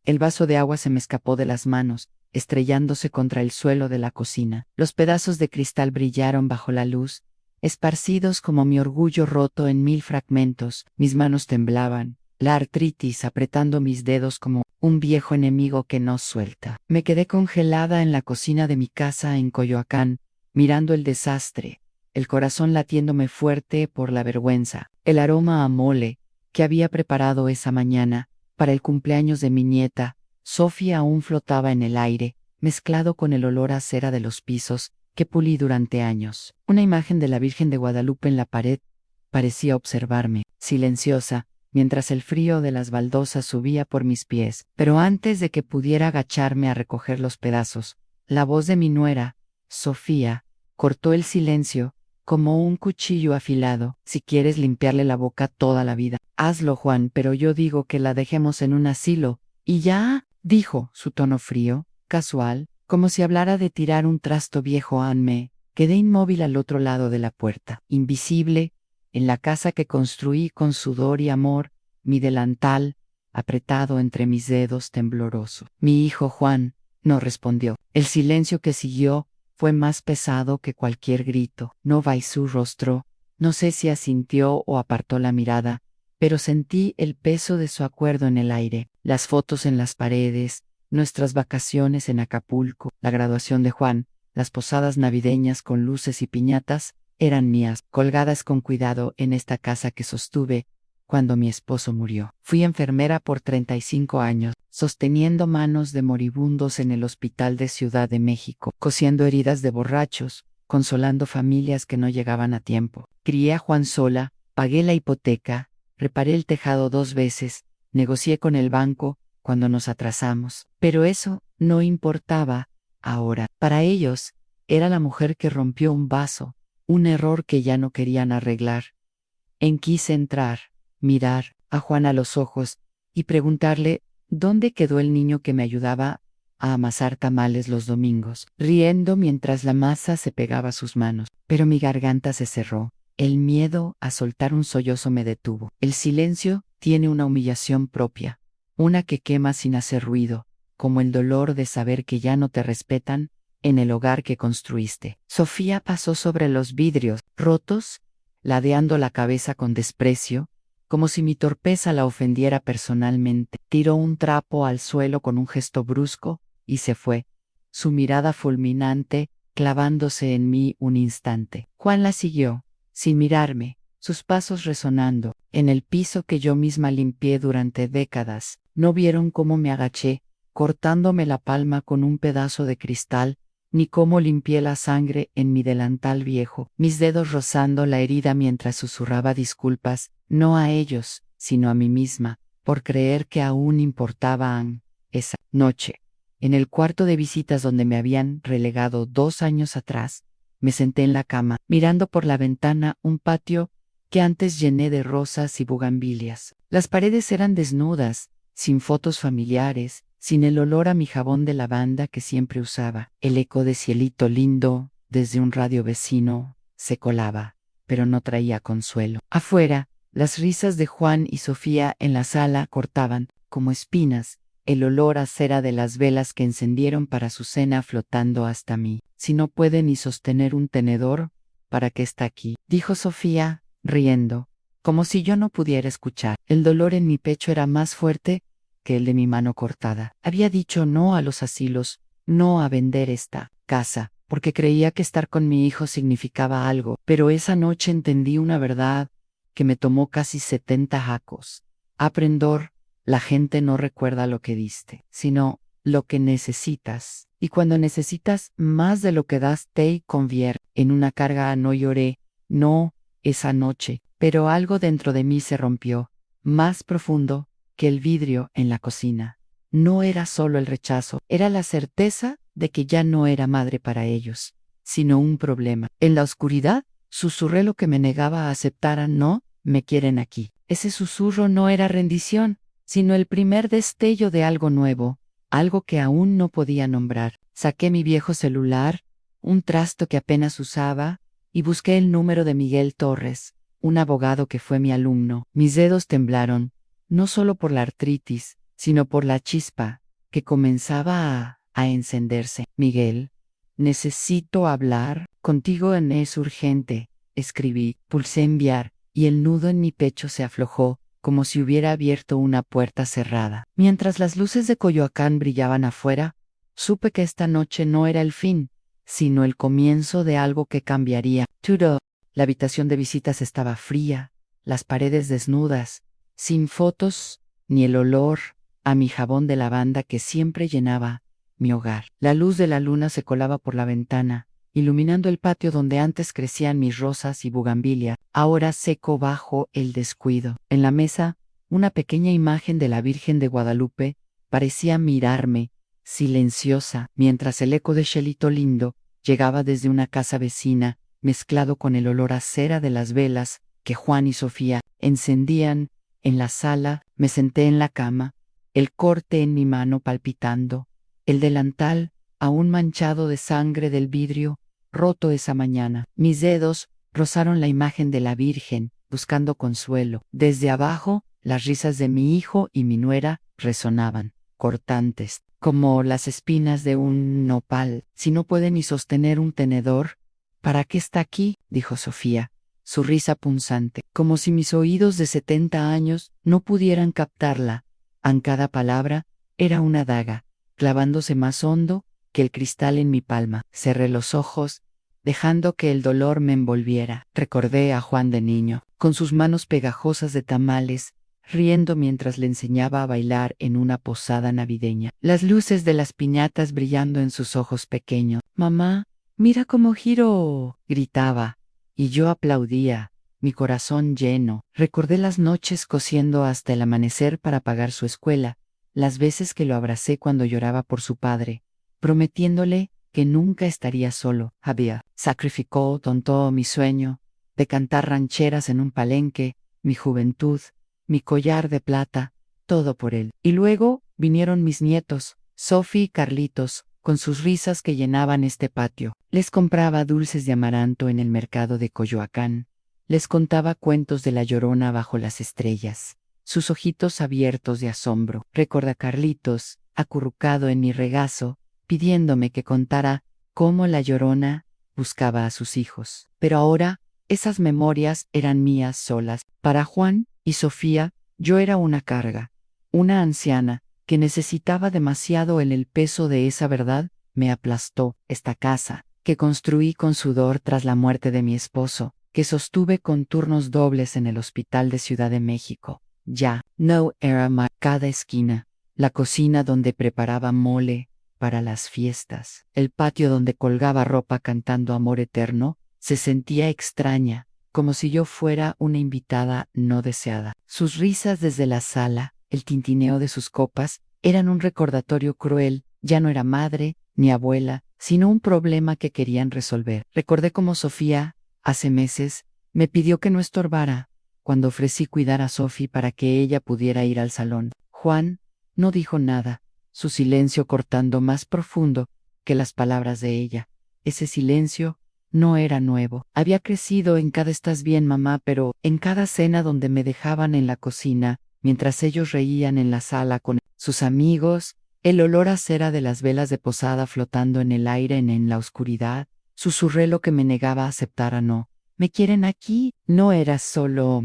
El vaso de agua se me escapó de las manos, estrellándose contra el suelo de la cocina. Los pedazos de cristal brillaron bajo la luz, esparcidos como mi orgullo roto en 1000 fragmentos. Mis manos temblaban, la artritis apretando mis dedos como un viejo enemigo que no suelta. Me quedé congelada en la cocina de mi casa en Coyoacán, mirando el desastre, el corazón latiéndome fuerte por la vergüenza. El aroma a mole que había preparado esa mañana para el cumpleaños de mi nieta, Sofía, aún flotaba en el aire, mezclado con el olor a cera de los pisos que pulí durante años. Una imagen de la Virgen de Guadalupe en la pared parecía observarme, silenciosa, mientras el frío de las baldosas subía por mis pies. Pero antes de que pudiera agacharme a recoger los pedazos, la voz de mi nuera, Sofía, cortó el silencio como un cuchillo afilado. Si quieres limpiarle la boca toda la vida, hazlo, Juan, pero yo digo que la dejemos en un asilo. Y ya, dijo, su tono frío, casual, como si hablara de tirar un trasto viejo. Me quedé inmóvil al otro lado de la puerta, invisible, en la casa que construí con sudor y amor, mi delantal apretado entre mis dedos tembloroso. Mi hijo Juan no respondió. El silencio que siguió fue más pesado que cualquier grito. No vi su rostro, no sé si asintió o apartó la mirada, pero sentí el peso de su acuerdo en el aire. Las fotos en las paredes, nuestras vacaciones en Acapulco, la graduación de Juan, las posadas navideñas con luces y piñatas, eran mías, colgadas con cuidado en esta casa que sostuve cuando mi esposo murió. Fui enfermera por 35 años, sosteniendo manos de moribundos en el hospital de Ciudad de México, cosiendo heridas de borrachos, consolando familias que no llegaban a tiempo. Crié a Juan sola, pagué la hipoteca, reparé el tejado 2 veces, negocié con el banco cuando nos atrasamos. Pero eso no importaba ahora. Para ellos, era la mujer que rompió un vaso, un error que ya no querían arreglar. Quise entrar, mirar a Juan a los ojos y preguntarle dónde quedó el niño que me ayudaba a amasar tamales los domingos, riendo mientras la masa se pegaba a sus manos. Pero mi garganta se cerró. El miedo a soltar un sollozo me detuvo. El silencio tiene una humillación propia, una que quema sin hacer ruido, como el dolor de saber que ya no te respetan en el hogar que construiste. Sofía pasó sobre los vidrios rotos, ladeando la cabeza con desprecio, como si mi torpeza la ofendiera personalmente. Tiró un trapo al suelo con un gesto brusco y se fue, su mirada fulminante clavándose en mí un instante. Juan la siguió, sin mirarme, sus pasos resonando en el piso que yo misma limpié durante décadas. No vieron cómo me agaché, cortándome la palma con un pedazo de cristal, ni cómo limpié la sangre en mi delantal viejo, mis dedos rozando la herida mientras susurraba disculpas, no a ellos, sino a mí misma, por creer que aún importaban. Esa noche, en el cuarto de visitas donde me habían relegado 2 años atrás, me senté en la cama, mirando por la ventana un patio que antes llené de rosas y bugambilias. Las paredes eran desnudas, sin fotos familiares, sin el olor a mi jabón de lavanda que siempre usaba. El eco de Cielito Lindo, desde un radio vecino, se colaba, pero no traía consuelo. Afuera, las risas de Juan y Sofía en la sala cortaban, como espinas, el olor a cera de las velas que encendieron para su cena flotando hasta mí. Si no puede ni sostener un tenedor, ¿para qué está aquí?, dijo Sofía, riendo, como si yo no pudiera escuchar. El dolor en mi pecho era más fuerte que el de mi mano cortada. Había dicho no a los asilos, no a vender esta casa, porque creía que estar con mi hijo significaba algo, pero esa noche entendí una verdad que me tomó casi 70 jacos. Aprendor, la gente no recuerda lo que diste, sino lo que necesitas. Y cuando necesitas más de lo que das, te convierte en una carga. No lloré, no, esa noche, pero algo dentro de mí se rompió, más profundo que el vidrio en la cocina. No era solo el rechazo, era la certeza de que ya no era madre para ellos, sino un problema. En la oscuridad, susurré lo que me negaba a aceptar. No, me quieren aquí. Ese susurro no era rendición, sino el primer destello de algo nuevo, algo que aún no podía nombrar. Saqué mi viejo celular, un trasto que apenas usaba, y busqué el número de Miguel Torres, un abogado que fue mi alumno. Mis dedos temblaron, no solo por la artritis, sino por la chispa que comenzaba a encenderse. Miguel, necesito hablar contigo, es urgente. Escribí, pulsé enviar, y el nudo en mi pecho se aflojó, como si hubiera abierto una puerta cerrada. Mientras las luces de Coyoacán brillaban afuera, supe que esta noche no era el fin, sino el comienzo de algo que cambiaría. Todo. La habitación de visitas estaba fría, las paredes desnudas, sin fotos, ni el olor a mi jabón de lavanda que siempre llenaba mi hogar. La luz de la luna se colaba por la ventana, iluminando el patio donde antes crecían mis rosas y bugambilia, ahora seco bajo el descuido. En la mesa, una pequeña imagen de la Virgen de Guadalupe parecía mirarme, silenciosa, mientras el eco de Chelito Lindo llegaba desde una casa vecina, mezclado con el olor a cera de las velas que Juan y Sofía encendían en la sala. Me senté en la cama, el corte en mi mano palpitando, el delantal aún manchado de sangre del vidrio roto esa mañana. Mis dedos rozaron la imagen de la Virgen, buscando consuelo. Desde abajo, las risas de mi hijo y mi nuera resonaban, cortantes, como las espinas de un nopal. Si no puede ni sostener un tenedor, ¿para qué está aquí?, dijo Sofía, su risa punzante, como si mis oídos de 70 años no pudieran captarla. En cada palabra era una daga, clavándose más hondo que el cristal en mi palma. Cerré los ojos, dejando que el dolor me envolviera. Recordé a Juan de niño, con sus manos pegajosas de tamales, riendo mientras le enseñaba a bailar en una posada navideña. Las luces de las piñatas brillando en sus ojos pequeños. «Mamá, mira cómo giro», gritaba, y yo aplaudía, mi corazón lleno. Recordé las noches cosiendo hasta el amanecer para pagar su escuela, las veces que lo abracé cuando lloraba por su padre, prometiéndole que nunca estaría solo. Había sacrificó todo mi sueño de cantar rancheras en un palenque, mi juventud, mi collar de plata, todo por él. Y luego vinieron mis nietos, Sophie y Carlitos, con sus risas que llenaban este patio. Les compraba dulces de amaranto en el mercado de Coyoacán. Les contaba cuentos de la Llorona bajo las estrellas, sus ojitos abiertos de asombro. Recuerda a Carlitos, acurrucado en mi regazo, pidiéndome que contara cómo la Llorona buscaba a sus hijos. Pero ahora, esas memorias eran mías solas. Para Juan y Sofía, yo era una carga, una anciana que necesitaba demasiado. El peso de esa verdad me aplastó. Esta casa, que construí con sudor tras la muerte de mi esposo, que sostuve con turnos dobles en el hospital de Ciudad de México, ya no era más. Cada esquina, la cocina donde preparaba mole para las fiestas, el patio donde colgaba ropa cantando amor eterno, se sentía extraña, como si yo fuera una invitada no deseada. Sus risas desde la sala, el tintineo de sus copas, eran un recordatorio cruel. Ya no era madre ni abuela, sino un problema que querían resolver. Recordé cómo Sofía, hace meses, me pidió que no estorbara cuando ofrecí cuidar a Sophie para que ella pudiera ir al salón. Juan no dijo nada, su silencio cortando más profundo que las palabras de ella. Ese silencio no era nuevo. Había crecido en cada «estás bien, mamá», pero en cada cena donde me dejaban en la cocina, mientras ellos reían en la sala con sus amigos, el olor a cera de las velas de posada flotando en el aire en la oscuridad, susurré lo que me negaba a aceptar. A no. ¿Me quieren aquí? No era solo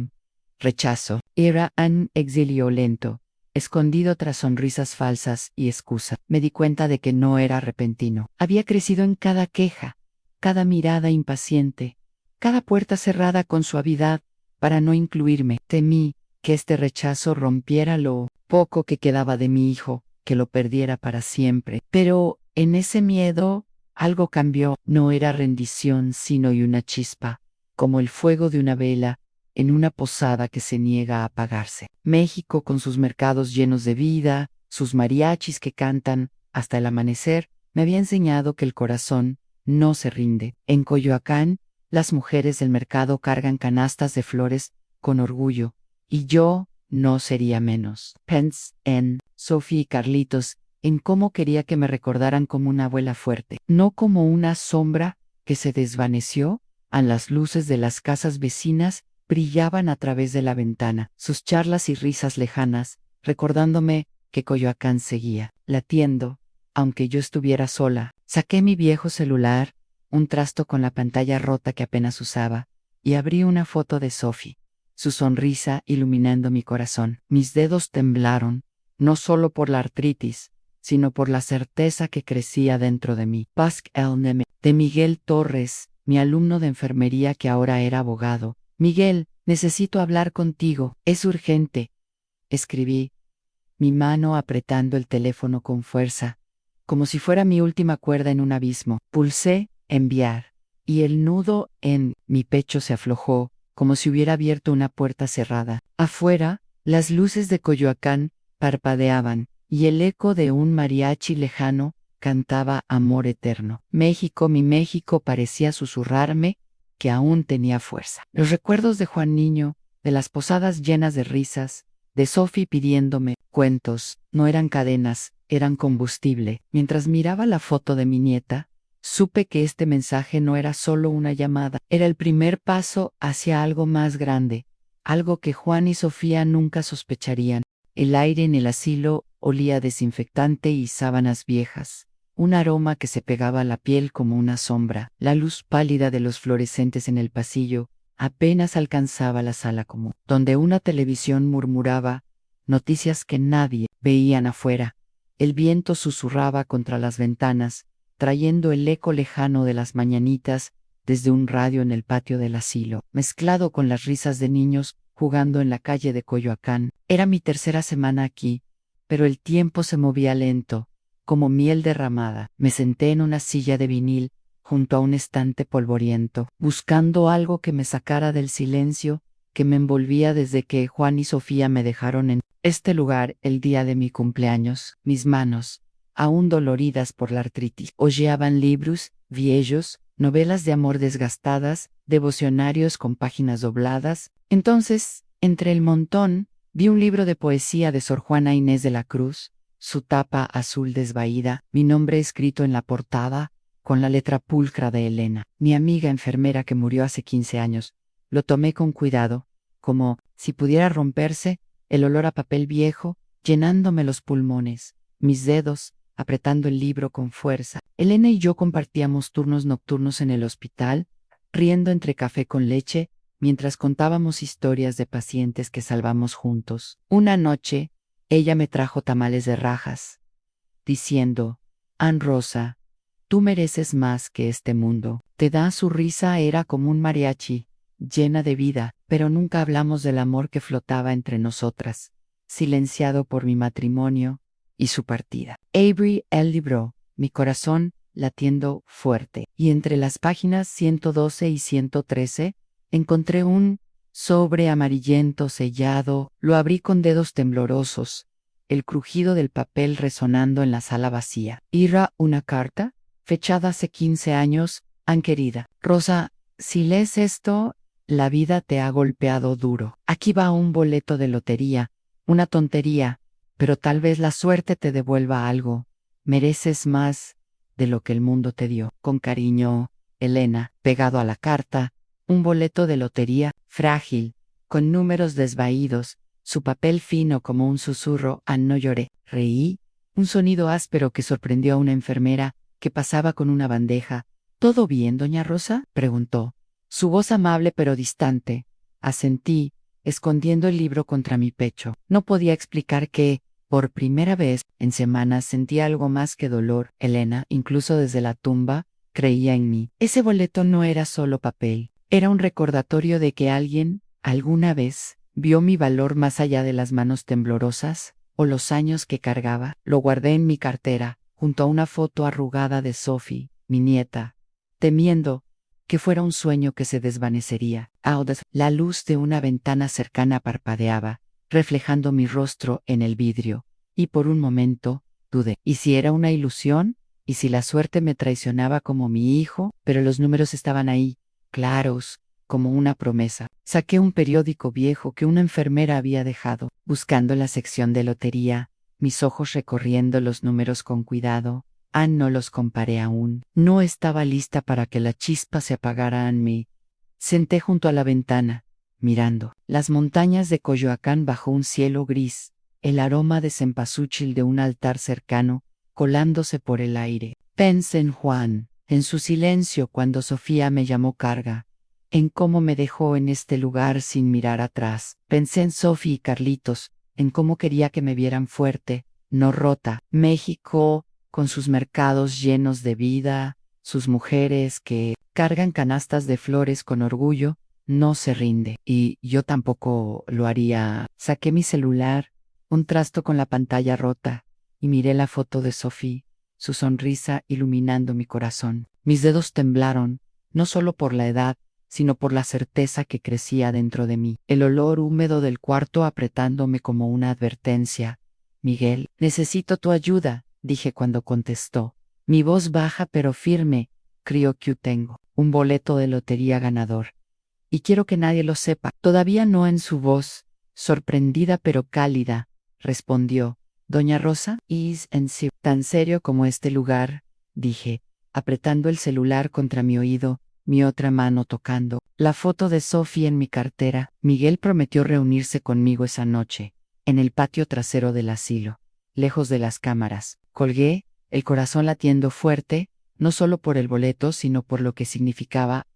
rechazo, era un exilio lento, escondido tras sonrisas falsas y excusas. Me di cuenta de que no era repentino. Había crecido en cada queja, cada mirada impaciente, cada puerta cerrada con suavidad para no incluirme. Temí que este rechazo rompiera lo poco que quedaba de mi hijo, que lo perdiera para siempre. Pero en ese miedo algo cambió. No era rendición, sino una chispa, como el fuego de una vela en una posada que se niega a apagarse. México, con sus mercados llenos de vida, sus mariachis que cantan hasta el amanecer, me había enseñado que el corazón no se rinde. En Coyoacán, las mujeres del mercado cargan canastas de flores con orgullo, y yo no sería menos. Pensé en Sophie y Carlitos, en cómo quería que me recordaran como una abuela fuerte, no como una sombra que se desvaneció. A las luces de las casas vecinas brillaban a través de la ventana, sus charlas y risas lejanas, recordándome que Coyoacán seguía latiendo, aunque yo estuviera sola. Saqué mi viejo celular, un trasto con la pantalla rota que apenas usaba, y abrí una foto de Sophie, su sonrisa iluminando mi corazón. Mis dedos temblaron, no solo por la artritis, sino por la certeza que crecía dentro de mí. Pascal Neme, de Miguel Torres, mi alumno de enfermería que ahora era abogado. Miguel, necesito hablar contigo, es urgente. Escribí, mi mano apretando el teléfono con fuerza, como si fuera mi última cuerda en un abismo. Pulsé, enviar, y el nudo en mi pecho se aflojó, como si hubiera abierto una puerta cerrada. Afuera, las luces de Coyoacán parpadeaban, y el eco de un mariachi lejano cantaba Amor Eterno. México, mi México, parecía susurrarme que aún tenía fuerza. Los recuerdos de Juan Niño, de las posadas llenas de risas, de Sophie pidiéndome cuentos, no eran cadenas, eran combustible. Mientras miraba la foto de mi nieta, supe que este mensaje no era solo una llamada, era el primer paso hacia algo más grande, algo que Juan y Sofía nunca sospecharían. El aire en el asilo olía a desinfectante y sábanas viejas, un aroma que se pegaba a la piel como una sombra. La luz pálida de los fluorescentes en el pasillo apenas alcanzaba la sala común, donde una televisión murmuraba noticias que nadie veían afuera. El viento susurraba contra las ventanas, trayendo el eco lejano de las mañanitas desde un radio en el patio del asilo, mezclado con las risas de niños jugando en la calle de Coyoacán. Era mi tercera semana aquí, pero el tiempo se movía lento, como miel derramada. Me senté en una silla de vinil, junto a un estante polvoriento, buscando algo que me sacara del silencio que me envolvía desde que Juan y Sofía me dejaron en este lugar el día de mi cumpleaños. Mis manos, aún doloridas por la artritis, hojeaban libros viejos, novelas de amor desgastadas, devocionarios con páginas dobladas. Entonces, entre el montón, vi un libro de poesía de Sor Juana Inés de la Cruz, su tapa azul desvaída, mi nombre escrito en la portada, con la letra pulcra de Elena, mi amiga enfermera que murió hace 15 años. Lo tomé con cuidado, como si pudiera romperse, el olor a papel viejo, llenándome los pulmones, mis dedos, apretando el libro con fuerza. Elena y yo compartíamos turnos nocturnos en el hospital, riendo entre café con leche, mientras contábamos historias de pacientes que salvamos juntos. Una noche, ella me trajo tamales de rajas, diciendo, Ann Rosa, tú mereces más que este mundo. Te da. Su risa era como un mariachi, llena de vida, pero nunca hablamos del amor que flotaba entre nosotras, silenciado por mi matrimonio y su partida. Abrí el libro, mi corazón latiendo fuerte, y entre las páginas 112 y 113, encontré un sobre amarillento sellado. Lo abrí con dedos temblorosos, el crujido del papel resonando en la sala vacía. Era una carta, fechada hace 15 años. Ann querida, Rosa, si lees esto, la vida te ha golpeado duro. Aquí va un boleto de lotería, una tontería, pero tal vez la suerte te devuelva algo. Mereces más de lo que el mundo te dio. Con cariño, Elena. Pegado a la carta, un boleto de lotería, frágil, con números desvaídos, su papel fino como un susurro. No lloré. Reí, un sonido áspero que sorprendió a una enfermera que pasaba con una bandeja. ¿Todo bien, doña Rosa?, preguntó. Su voz amable pero distante. Asentí, escondiendo el libro contra mi pecho. No podía explicar que, por primera vez en semanas, sentía algo más que dolor. Elena, incluso desde la tumba, creía en mí. Ese boleto no era solo papel. Era un recordatorio de que alguien, alguna vez, vio mi valor más allá de las manos temblorosas o los años que cargaba. Lo guardé en mi cartera, junto a una foto arrugada de Sophie, mi nieta, temiendo que fuera un sueño que se desvanecería. La luz de una ventana cercana parpadeaba, reflejando mi rostro en el vidrio, y por un momento dudé. ¿Y si era una ilusión? ¿Y si la suerte me traicionaba como mi hijo? Pero los números estaban ahí, claros, como una promesa. Saqué un periódico viejo que una enfermera había dejado, buscando la sección de lotería, mis ojos recorriendo los números con cuidado. No los comparé aún. No estaba lista para que la chispa se apagara en mí. Senté junto a la ventana, mirando las montañas de Coyoacán bajo un cielo gris, el aroma de cempasúchil de un altar cercano, colándose por el aire. Pensé en Juan, en su silencio cuando Sofía me llamó carga, en cómo me dejó en este lugar sin mirar atrás. Pensé en Sofía y Carlitos, en cómo quería que me vieran fuerte, no rota. México, con sus mercados llenos de vida, sus mujeres que cargan canastas de flores con orgullo, no se rinde. Y yo tampoco lo haría. Saqué mi celular, un trasto con la pantalla rota, y miré la foto de Sofía, su sonrisa iluminando mi corazón. Mis dedos temblaron, no solo por la edad, sino por la certeza que crecía dentro de mí. El olor húmedo del cuarto apretándome como una advertencia. Miguel, necesito tu ayuda, dije cuando contestó. Mi voz baja pero firme, crió que tengo un boleto de lotería ganador. Y quiero que nadie lo sepa. Todavía no. En su voz, sorprendida pero cálida, respondió. Doña Rosa, is en sí. Tan serio como este lugar, dije, apretando el celular contra mi oído, mi otra mano tocando la foto de Sofía en mi cartera. Miguel prometió reunirse conmigo esa noche, en el patio trasero del asilo, lejos de las cámaras. Colgué, el corazón latiendo fuerte, no solo por el boleto, sino por lo que significaba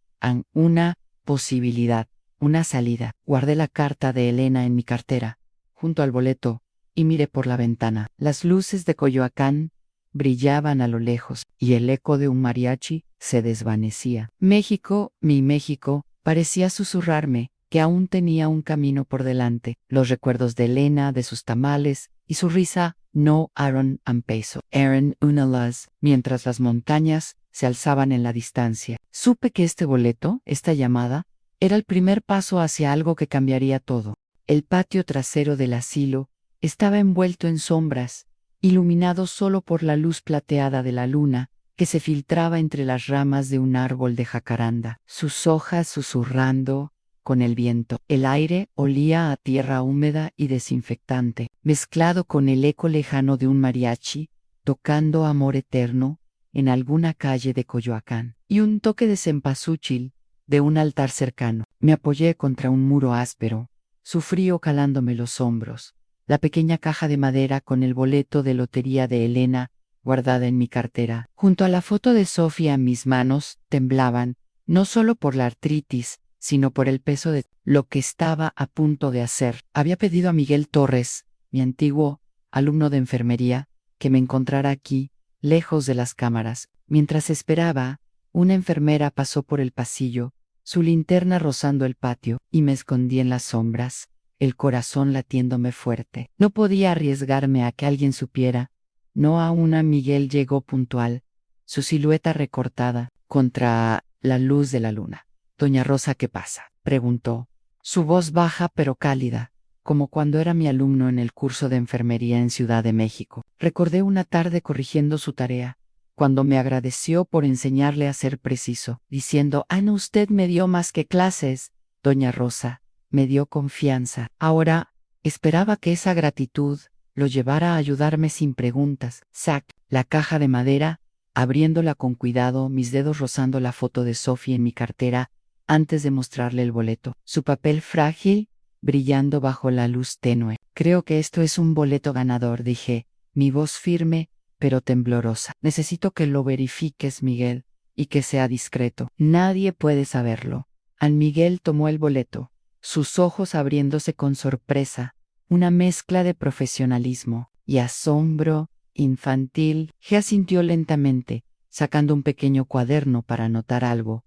una posibilidad, una salida. Guardé la carta de Elena en mi cartera, junto al boleto, y miré por la ventana. Las luces de Coyoacán brillaban a lo lejos, y el eco de un mariachi se desvanecía. México, mi México, parecía susurrarme que aún tenía un camino por delante. Los recuerdos de Elena, de sus tamales, y su risa no eran un peso, eran una luz, mientras las montañas se alzaban en la distancia. Supe que este boleto, esta llamada, era el primer paso hacia algo que cambiaría todo. El patio trasero del asilo estaba envuelto en sombras, iluminado solo por la luz plateada de la luna, que se filtraba entre las ramas de un árbol de jacaranda, sus hojas susurrando con el viento. El aire olía a tierra húmeda y desinfectante, mezclado con el eco lejano de un mariachi, tocando Amor Eterno en alguna calle de Coyoacán, y un toque de cempasúchil de un altar cercano. Me apoyé contra un muro áspero, su frío calándome los hombros. La pequeña caja de madera con el boleto de lotería de Elena, guardada en mi cartera. Junto a la foto de Sofía, mis manos temblaban, no solo por la artritis, sino por el peso de lo que estaba a punto de hacer. Había pedido a Miguel Torres, mi antiguo alumno de enfermería, que me encontrara aquí, lejos de las cámaras. Mientras esperaba, una enfermera pasó por el pasillo, su linterna rozando el patio, y me escondí en las sombras, el corazón latiéndome fuerte. No podía arriesgarme a que alguien supiera. No aún. Miguel llegó puntual, su silueta recortada contra la luz de la luna. Doña Rosa, ¿qué pasa?, preguntó, su voz baja pero cálida, como cuando era mi alumno en el curso de enfermería en Ciudad de México. Recordé una tarde corrigiendo su tarea, cuando me agradeció por enseñarle a ser preciso, diciendo: «Ana, usted me dio más que clases, doña Rosa, me dio confianza». Ahora, esperaba que esa gratitud lo llevara a ayudarme sin preguntas. Sac la caja de madera, abriéndola con cuidado, mis dedos rozando la foto de Sofía en mi cartera, antes de mostrarle el boleto. Su papel frágil, brillando bajo la luz tenue. «Creo que esto es un boleto ganador», dije, mi voz firme, pero temblorosa. «Necesito que lo verifiques, Miguel, y que sea discreto. Nadie puede saberlo». Miguel tomó el boleto, sus ojos abriéndose con sorpresa, una mezcla de profesionalismo y asombro infantil. Asintió lentamente, sacando un pequeño cuaderno para anotar algo.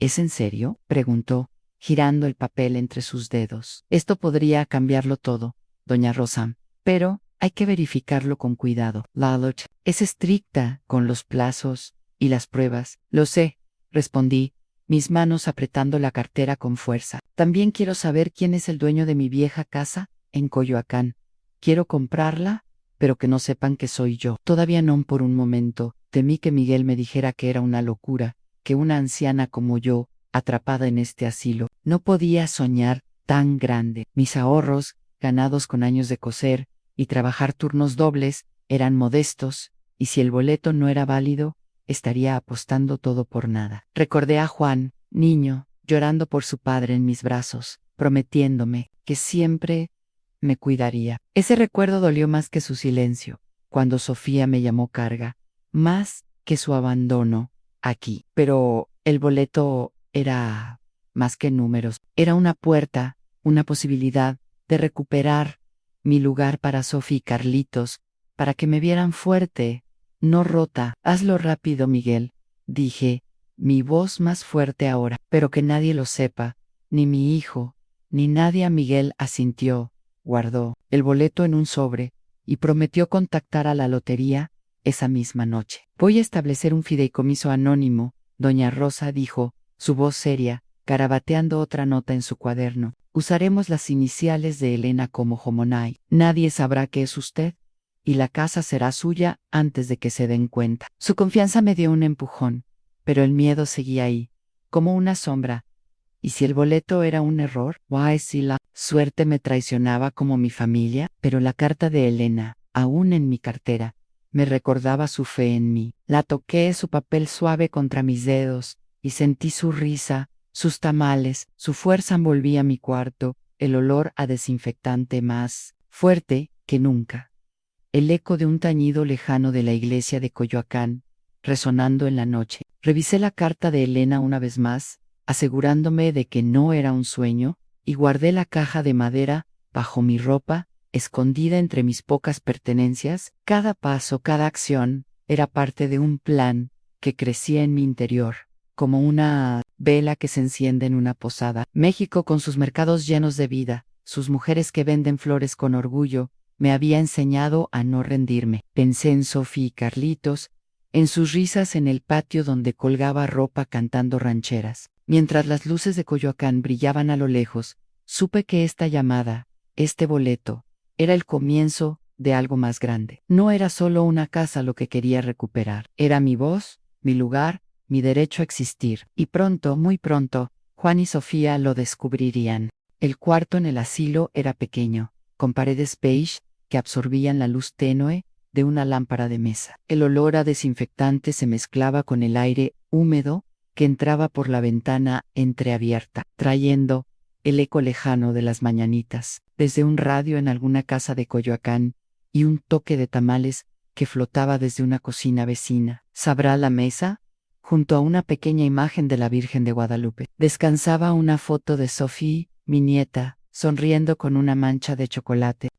«¿Es en serio?», preguntó, girando el papel entre sus dedos. «Esto podría cambiarlo todo, doña Rosa, pero hay que verificarlo con cuidado. La ley es estricta con los plazos y las pruebas». «Lo sé», respondí, mis manos apretando la cartera con fuerza. «También quiero saber quién es el dueño de mi vieja casa en Coyoacán. Quiero comprarla, pero que no sepan que soy yo». Todavía no. Por un momento, temí que Miguel me dijera que era una locura, que una anciana como yo, atrapada en este asilo, no podía soñar tan grande. Mis ahorros, ganados con años de coser y trabajar turnos dobles, eran modestos, y si el boleto no era válido, estaría apostando todo por nada. Recordé a Juan, niño, llorando por su padre en mis brazos, prometiéndome que siempre me cuidaría. Ese recuerdo dolió más que su silencio, cuando Sofía me llamó carga, más que su abandono aquí. Pero el boleto era más que números, era una puerta, una posibilidad de recuperar mi lugar para Sofía y Carlitos, para que me vieran fuerte, no rota. Hazlo rápido, Miguel, dije, mi voz más fuerte ahora, pero que nadie lo sepa, ni mi hijo, ni nadie. A Miguel asintió, guardó el boleto en un sobre y prometió contactar a la lotería esa misma noche. Voy a establecer un fideicomiso anónimo, doña Rosa dijo, su voz seria, garabateando otra nota en su cuaderno. Usaremos las iniciales de Elena como Jomonay. Nadie sabrá que es usted, y la casa será suya antes de que se den cuenta. Su confianza me dio un empujón, pero el miedo seguía ahí, como una sombra. ¿Y si el boleto era un error? Why, si la suerte me traicionaba como mi familia, pero la carta de Elena, aún en mi cartera, me recordaba su fe en mí. La toqué, su papel suave contra mis dedos, y sentí su risa, sus tamales, su fuerza envolvía mi cuarto, el olor a desinfectante más fuerte que nunca. El eco de un tañido lejano de la iglesia de Coyoacán, resonando en la noche. Revisé la carta de Elena una vez más, asegurándome de que no era un sueño, y guardé la caja de madera bajo mi ropa, escondida entre mis pocas pertenencias. Cada paso, cada acción, era parte de un plan que crecía en mi interior, como una vela que se enciende en una posada. México, con sus mercados llenos de vida, sus mujeres que venden flores con orgullo, me había enseñado a no rendirme. Pensé en Sofía y Carlitos, en sus risas en el patio donde colgaba ropa cantando rancheras. Mientras las luces de Coyoacán brillaban a lo lejos, supe que esta llamada, este boleto, era el comienzo de algo más grande. No era solo una casa lo que quería recuperar, era mi voz, mi lugar, mi derecho a existir. Y pronto, muy pronto, Juan y Sofía lo descubrirían. El cuarto en el asilo era pequeño, con paredes beige que absorbían la luz tenue de una lámpara de mesa. El olor a desinfectante se mezclaba con el aire húmedo que entraba por la ventana entreabierta, trayendo el eco lejano de las mañanitas, desde un radio en alguna casa de Coyoacán, y un toque de tamales que flotaba desde una cocina vecina. ¿Sabrá la mesa? Junto a una pequeña imagen de la Virgen de Guadalupe, descansaba una foto de Sophie, mi nieta, sonriendo con una mancha de chocolate.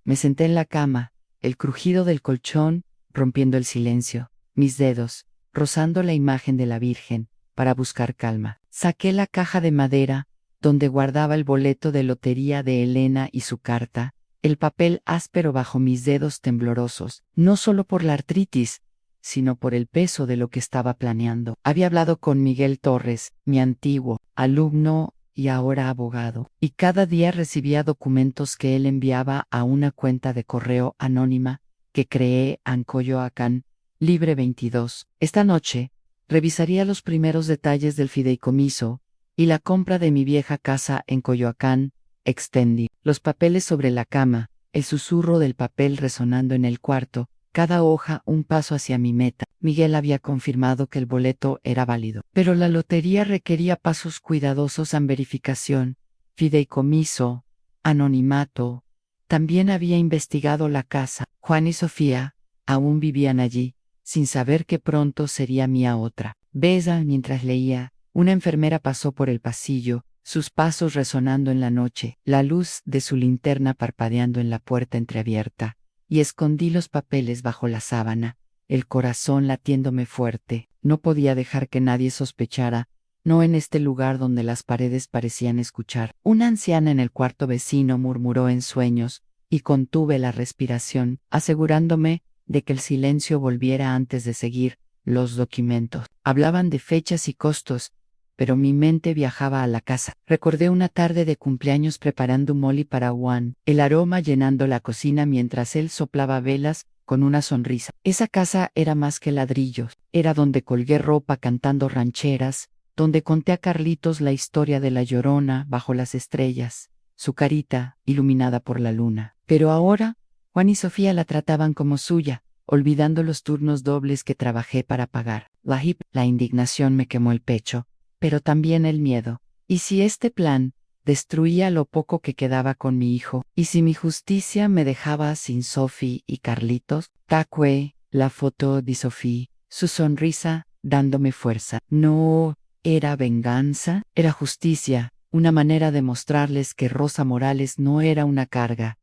Me senté en la cama, el crujido del colchón rompiendo el silencio, mis dedos rozando la imagen de la Virgen, para buscar calma. Saqué la caja de madera, donde guardaba el boleto de lotería de Elena y su carta, el papel áspero bajo mis dedos temblorosos, no solo por la artritis, sino por el peso de lo que estaba planeando. Había hablado con Miguel Torres, mi antiguo alumno y ahora abogado, y cada día recibía documentos que él enviaba a una cuenta de correo anónima que creé en Coyoacán, Libre 22. Esta noche, revisaría los primeros detalles del fideicomiso y la compra de mi vieja casa en Coyoacán, Extendi. Los papeles sobre la cama, el susurro del papel resonando en el cuarto, cada hoja un paso hacia mi meta. Miguel había confirmado que el boleto era válido, pero la lotería requería pasos cuidadosos en verificación, fideicomiso, anonimato. También había investigado la casa. Juan y Sofía aún vivían allí, sin saber que pronto sería mía otra. Besa, mientras leía, una enfermera pasó por el pasillo, sus pasos resonando en la noche, la luz de su linterna parpadeando en la puerta entreabierta, y escondí los papeles bajo la sábana, el corazón latiéndome fuerte. No podía dejar que nadie sospechara, no en este lugar donde las paredes parecían escuchar. Una anciana en el cuarto vecino murmuró en sueños, y contuve la respiración, asegurándome de que el silencio volviera antes de seguir los documentos. Hablaban de fechas y costos, pero mi mente viajaba a la casa. Recordé una tarde de cumpleaños preparando un molly para Juan, el aroma llenando la cocina mientras él soplaba velas con una sonrisa. Esa casa era más que ladrillos, era donde colgué ropa cantando rancheras, donde conté a Carlitos la historia de la Llorona bajo las estrellas, su carita iluminada por la luna. Pero ahora, Juan y Sofía la trataban como suya, olvidando los turnos dobles que trabajé para pagar. La indignación me quemó el pecho, pero también el miedo. ¿Y si este plan destruía lo poco que quedaba con mi hijo. Y si mi justicia me dejaba sin Sophie y Carlitos, tacue la foto de Sophie, su sonrisa dándome fuerza. No era venganza, era justicia, una manera de mostrarles que Rosa Morales no era una carga.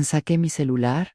Saqué mi celular,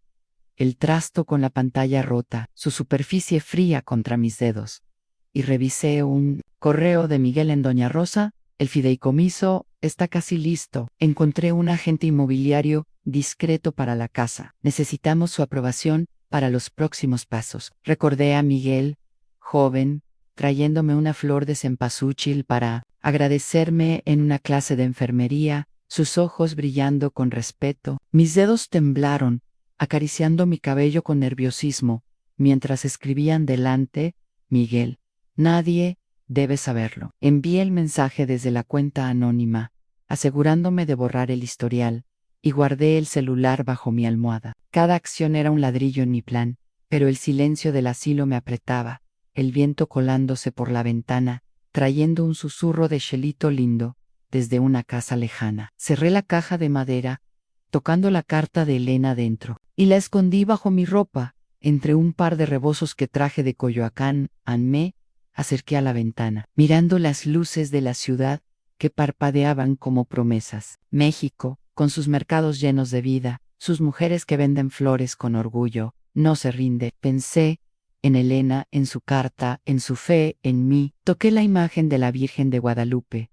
el trasto con la pantalla rota, su superficie fría contra mis dedos, y revisé un correo de Miguel en Doña Rosa. El fideicomiso está casi listo. Encontré un agente inmobiliario discreto para la casa. Necesitamos su aprobación para los próximos pasos. Recordé a Miguel, joven, trayéndome una flor de cempasúchil para agradecerme en una clase de enfermería, sus ojos brillando con respeto. Mis dedos temblaron, acariciando mi cabello con nerviosismo, mientras escribían delante, Miguel. Nadie debe saberlo. Envié el mensaje desde la cuenta anónima, asegurándome de borrar el historial, y guardé el celular bajo mi almohada. Cada acción era un ladrillo en mi plan, pero el silencio del asilo me apretaba, el viento colándose por la ventana, trayendo un susurro de chelito lindo desde una casa lejana. Cerré la caja de madera, tocando la carta de Elena dentro, y la escondí bajo mi ropa, entre un par de rebozos que traje de Coyoacán. Me acerqué a la ventana, mirando las luces de la ciudad que parpadeaban como promesas. México, con sus mercados llenos de vida, sus mujeres que venden flores con orgullo, no se rinde. Pensé en Elena, en su carta, en su fe, en mí. Toqué la imagen de la Virgen de Guadalupe,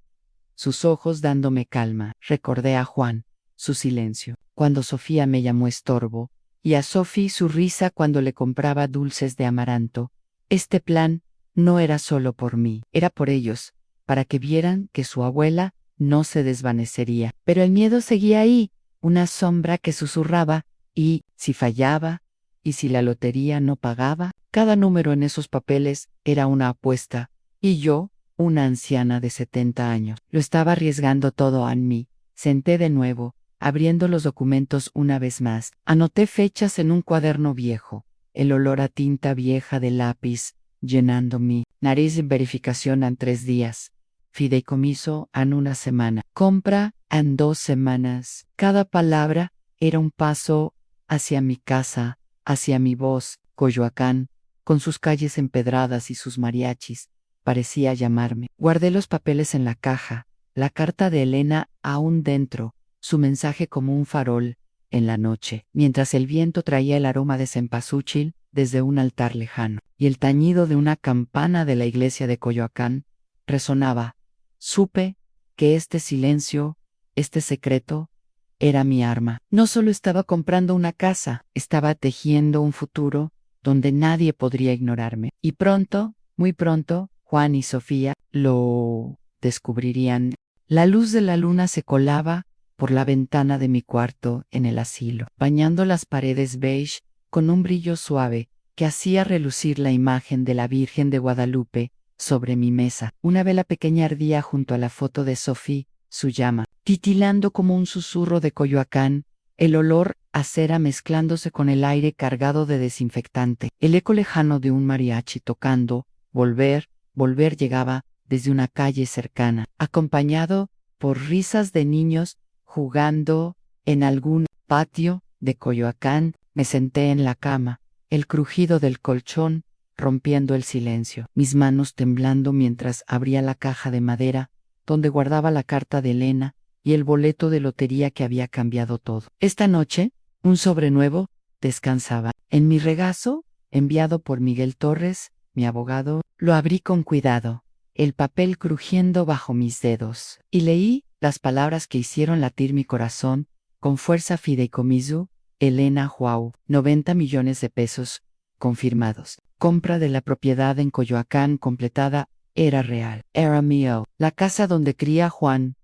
sus ojos dándome calma. Recordé a Juan, su silencio, cuando Sofía me llamó estorbo, y a Sophie su risa cuando le compraba dulces de amaranto. Este plan no era solo por mí, era por ellos, para que vieran que su abuela no se desvanecería. Pero el miedo seguía ahí, una sombra que susurraba, y si fallaba, y si la lotería no pagaba. Cada número en esos papeles era una apuesta, y yo, una anciana de 70 años, lo estaba arriesgando todo a mí. Senté de nuevo, abriendo los documentos una vez más. Anoté fechas en un cuaderno viejo, el olor a tinta vieja de lápiz llenando mi nariz. Verificación en 3 días. Fideicomiso en 1 semana. Compra en 2 semanas. Cada palabra era un paso hacia mi casa, hacia mi voz. Coyoacán, con sus calles empedradas y sus mariachis, parecía llamarme. Guardé los papeles en la caja, la carta de Elena aún dentro, su mensaje como un farol en la noche, mientras el viento traía el aroma de cempasúchil desde un altar lejano, y el tañido de una campana de la iglesia de Coyoacán resonaba. Supe que este silencio, este secreto, era mi arma. No solo estaba comprando una casa, estaba tejiendo un futuro donde nadie podría ignorarme. Y pronto, muy pronto, Juan y Sofía lo descubrirían. La luz de la luna se colaba por la ventana de mi cuarto en el asilo, bañando las paredes beige con un brillo suave que hacía relucir la imagen de la Virgen de Guadalupe sobre mi mesa. Una vela pequeña ardía junto a la foto de Sophie, su llama, titilando como un susurro de Coyoacán, el olor a cera mezclándose con el aire cargado de desinfectante. El eco lejano de un mariachi tocando, volver, volver llegaba desde una calle cercana, acompañado por risas de niños jugando en algún patio de Coyoacán. Me senté en la cama, el crujido del colchón rompiendo el silencio, mis manos temblando mientras abría la caja de madera, donde guardaba la carta de Elena y el boleto de lotería que había cambiado todo. Esta noche, un sobre nuevo descansaba en mi regazo, enviado por Miguel Torres, mi abogado. Lo abrí con cuidado, el papel crujiendo bajo mis dedos, y leí las palabras que hicieron latir mi corazón con fuerza. Fideicomiso, Elena Joao, 90 millones de pesos, confirmados. Compra de la propiedad en Coyoacán completada. Era real, era mío. La casa donde cría a Juan,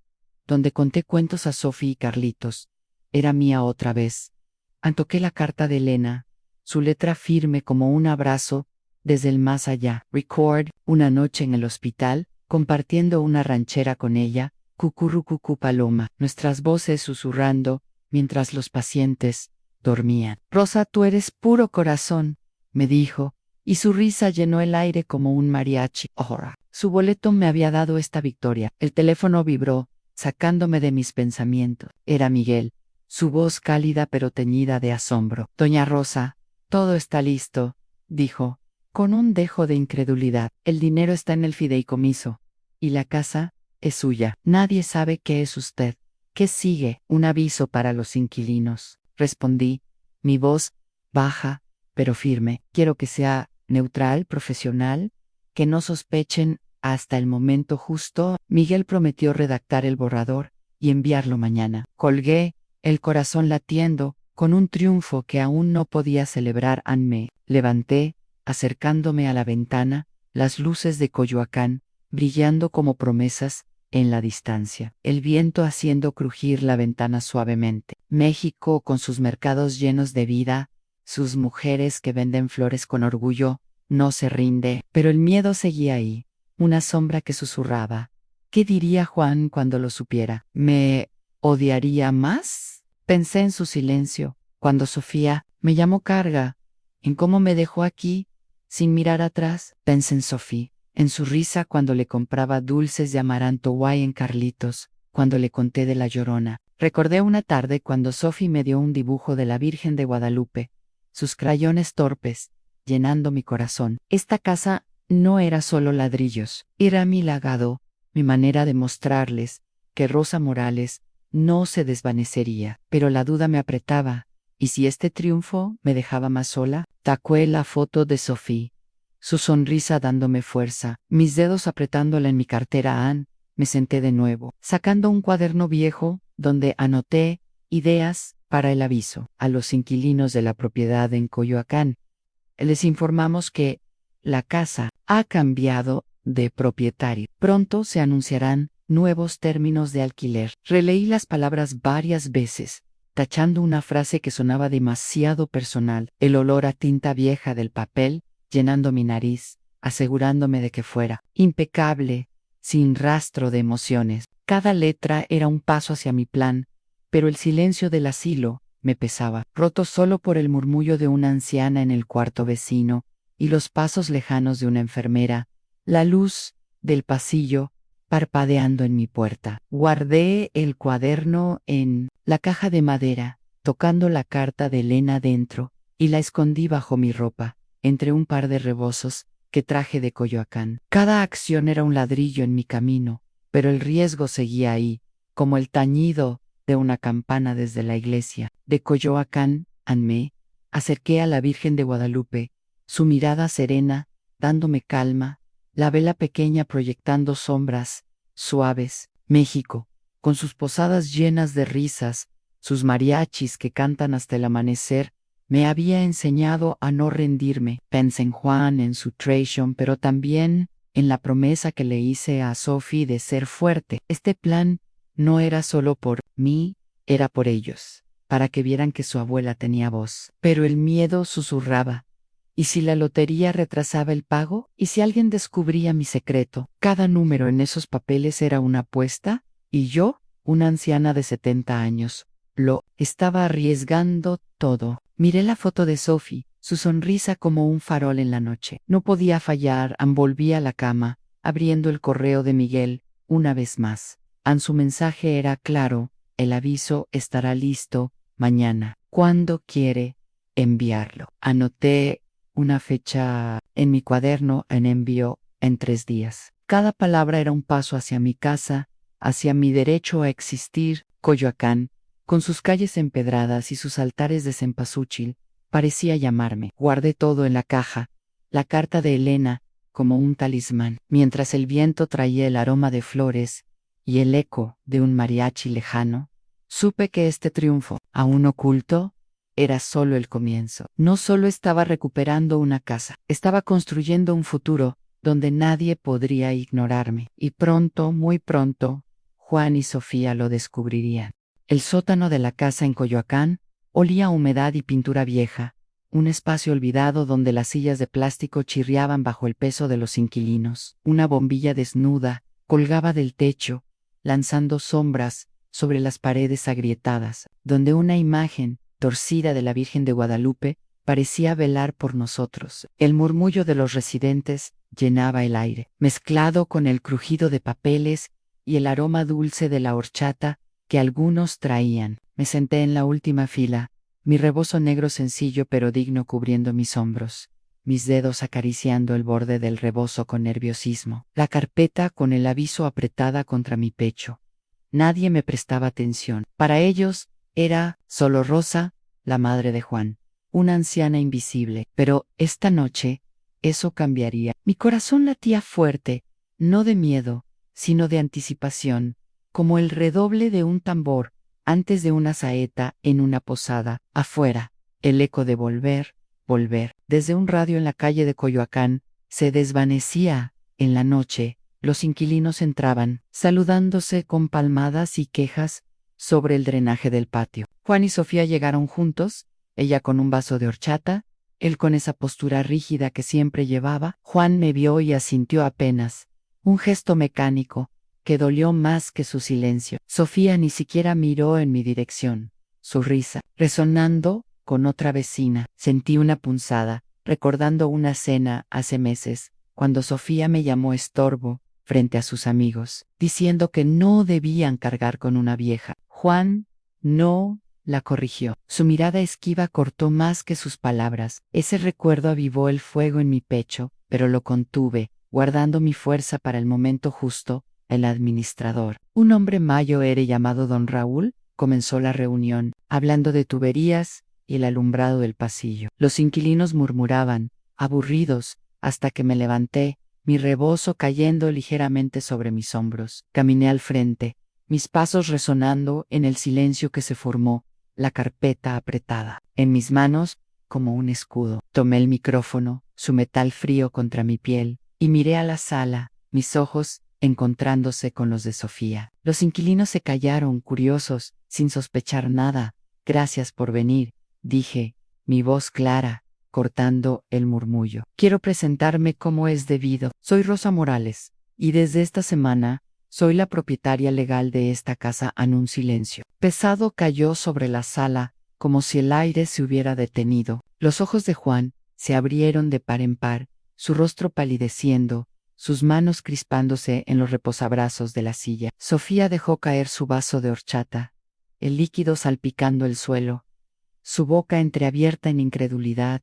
donde conté cuentos a Sophie y Carlitos, era mía otra vez. Toqué la carta de Elena, su letra firme como un abrazo desde el más allá. Record, una noche en el hospital, compartiendo una ranchera con ella, cucurrucucú paloma, nuestras voces susurrando, mientras los pacientes dormían. Rosa, tú eres puro corazón, me dijo, y su risa llenó el aire como un mariachi. Ahora, su boleto me había dado esta victoria. El teléfono vibró, sacándome de mis pensamientos. Era Miguel, su voz cálida pero teñida de asombro. Doña Rosa, todo está listo, dijo, con un dejo de incredulidad. El dinero está en el fideicomiso. Y la casa es suya. Nadie sabe qué es usted. ¿Qué sigue? Un aviso para los inquilinos. Respondí, mi voz baja, pero firme. Quiero que sea neutral, profesional, que no sospechen hasta el momento justo. Miguel prometió redactar el borrador y enviarlo mañana. Colgué, el corazón latiendo, con un triunfo que aún no podía celebrar. Me levanté, acercándome a la ventana, las luces de Coyoacán, brillando como promesas, en la distancia. El viento haciendo crujir la ventana suavemente. México con sus mercados llenos de vida, sus mujeres que venden flores con orgullo, no se rinde, pero el miedo seguía ahí, una sombra que susurraba. ¿Qué diría Juan cuando lo supiera? ¿Me odiaría más? Pensé en su silencio, cuando Sofía me llamó carga, en cómo me dejó aquí, sin mirar atrás. Pensé en Sofía, en su risa cuando le compraba dulces de amaranto guay en Carlitos, cuando le conté de la Llorona. Recordé una tarde cuando Sofía me dio un dibujo de la Virgen de Guadalupe, sus crayones torpes, llenando mi corazón. Esta casa no era solo ladrillos, era mi legado, mi manera de mostrarles que Rosa Morales no se desvanecería. Pero la duda me apretaba, ¿y si este triunfo me dejaba más sola? Tacué la foto de Sofía, su sonrisa dándome fuerza, mis dedos apretándola en mi cartera. Me senté de nuevo, sacando un cuaderno viejo, donde anoté ideas para el aviso a los inquilinos de la propiedad en Coyoacán. Les informamos que la casa ha cambiado de propietario. Pronto se anunciarán nuevos términos de alquiler. Releí las palabras varias veces, tachando una frase que sonaba demasiado personal. El olor a tinta vieja del papel, llenando mi nariz, asegurándome de que fuera impecable, sin rastro de emociones. Cada letra era un paso hacia mi plan, pero el silencio del asilo me pesaba, roto solo por el murmullo de una anciana en el cuarto vecino y los pasos lejanos de una enfermera, la luz del pasillo parpadeando en mi puerta. Guardé el cuaderno en la caja de madera, tocando la carta de Elena dentro, y la escondí bajo mi ropa, entre un par de rebozos que traje de Coyoacán. Cada acción era un ladrillo en mi camino, pero el riesgo seguía ahí, como el tañido de una campana desde la iglesia. De Coyoacán, me acerqué a la Virgen de Guadalupe, su mirada serena, dándome calma, la vela pequeña proyectando sombras suaves. México, con sus posadas llenas de risas, sus mariachis que cantan hasta el amanecer, me había enseñado a no rendirme. Pensé en Juan, en su traición, pero también en la promesa que le hice a Sophie de ser fuerte. Este plan no era solo por mí, era por ellos, para que vieran que su abuela tenía voz. Pero el miedo susurraba. ¿Y si la lotería retrasaba el pago? ¿Y si alguien descubría mi secreto? Cada número en esos papeles era una apuesta, y yo, una anciana de 70 años, lo estaba arriesgando todo. Miré la foto de Sophie, su sonrisa como un farol en la noche. No podía fallar. Volví a la cama, abriendo el correo de Miguel, una vez más. Su mensaje era claro: el aviso estará listo mañana. ¿Cuándo quiere enviarlo? Anoté una fecha en mi cuaderno. Envío en 3 días. Cada palabra era un paso hacia mi casa, hacia mi derecho a existir. Coyoacán, con sus calles empedradas y sus altares de cempasúchil, parecía llamarme. Guardé todo en la caja, la carta de Elena, como un talismán, mientras el viento traía el aroma de flores y el eco de un mariachi lejano. Supe que este triunfo, aún oculto, era solo el comienzo. No solo estaba recuperando una casa, estaba construyendo un futuro donde nadie podría ignorarme. Y pronto, muy pronto, Juan y Sofía lo descubrirían. El sótano de la casa en Coyoacán olía a humedad y pintura vieja, un espacio olvidado donde las sillas de plástico chirriaban bajo el peso de los inquilinos. Una bombilla desnuda colgaba del techo, lanzando sombras sobre las paredes agrietadas, donde una imagen torcida de la Virgen de Guadalupe parecía velar por nosotros. El murmullo de los residentes llenaba el aire, mezclado con el crujido de papeles y el aroma dulce de la horchata que algunos traían. Me senté en la última fila, mi rebozo negro sencillo pero digno cubriendo mis hombros, mis dedos acariciando el borde del rebozo con nerviosismo, la carpeta con el aviso apretada contra mi pecho. Nadie me prestaba atención. Para ellos era solo Rosa, la madre de Juan, una anciana invisible. Pero esta noche eso cambiaría. Mi corazón latía fuerte, no de miedo, sino de anticipación, como el redoble de un tambor antes de una saeta en una posada. Afuera, el eco de volver, volver. Desde un radio en la calle de Coyoacán se desvanecía. En la noche, los inquilinos entraban, saludándose con palmadas y quejas sobre el drenaje del patio. Juan y Sofía llegaron juntos, ella con un vaso de horchata, él con esa postura rígida que siempre llevaba. Juan me vio y asintió apenas, un gesto mecánico, que dolió más que su silencio. Sofía ni siquiera miró en mi dirección. Su risa, resonando con otra vecina. Sentí una punzada, recordando una cena hace meses, cuando Sofía me llamó estorbo frente a sus amigos, diciendo que no debían cargar con una vieja. Juan no la corrigió. Su mirada esquiva cortó más que sus palabras. Ese recuerdo avivó el fuego en mi pecho, pero lo contuve, guardando mi fuerza para el momento justo. El administrador, un hombre mayor llamado don Raúl, comenzó la reunión, hablando de tuberías y el alumbrado del pasillo. Los inquilinos murmuraban, aburridos, hasta que me levanté, mi rebozo cayendo ligeramente sobre mis hombros. Caminé al frente, mis pasos resonando en el silencio que se formó, la carpeta apretada. En mis manos, como un escudo. Tomé el micrófono, su metal frío contra mi piel, y miré a la sala, mis ojos encontrándose con los de Sofía. Los inquilinos se callaron, curiosos, sin sospechar nada. Gracias por venir, dije, mi voz clara, cortando el murmullo. Quiero presentarme como es debido. Soy Rosa Morales, y desde esta semana, soy la propietaria legal de esta casa. En un silencio pesado cayó sobre la sala, como si el aire se hubiera detenido. Los ojos de Juan se abrieron de par en par, su rostro palideciendo, sus manos crispándose en los reposabrazos de la silla. Sofía dejó caer su vaso de horchata, el líquido salpicando el suelo, su boca entreabierta en incredulidad,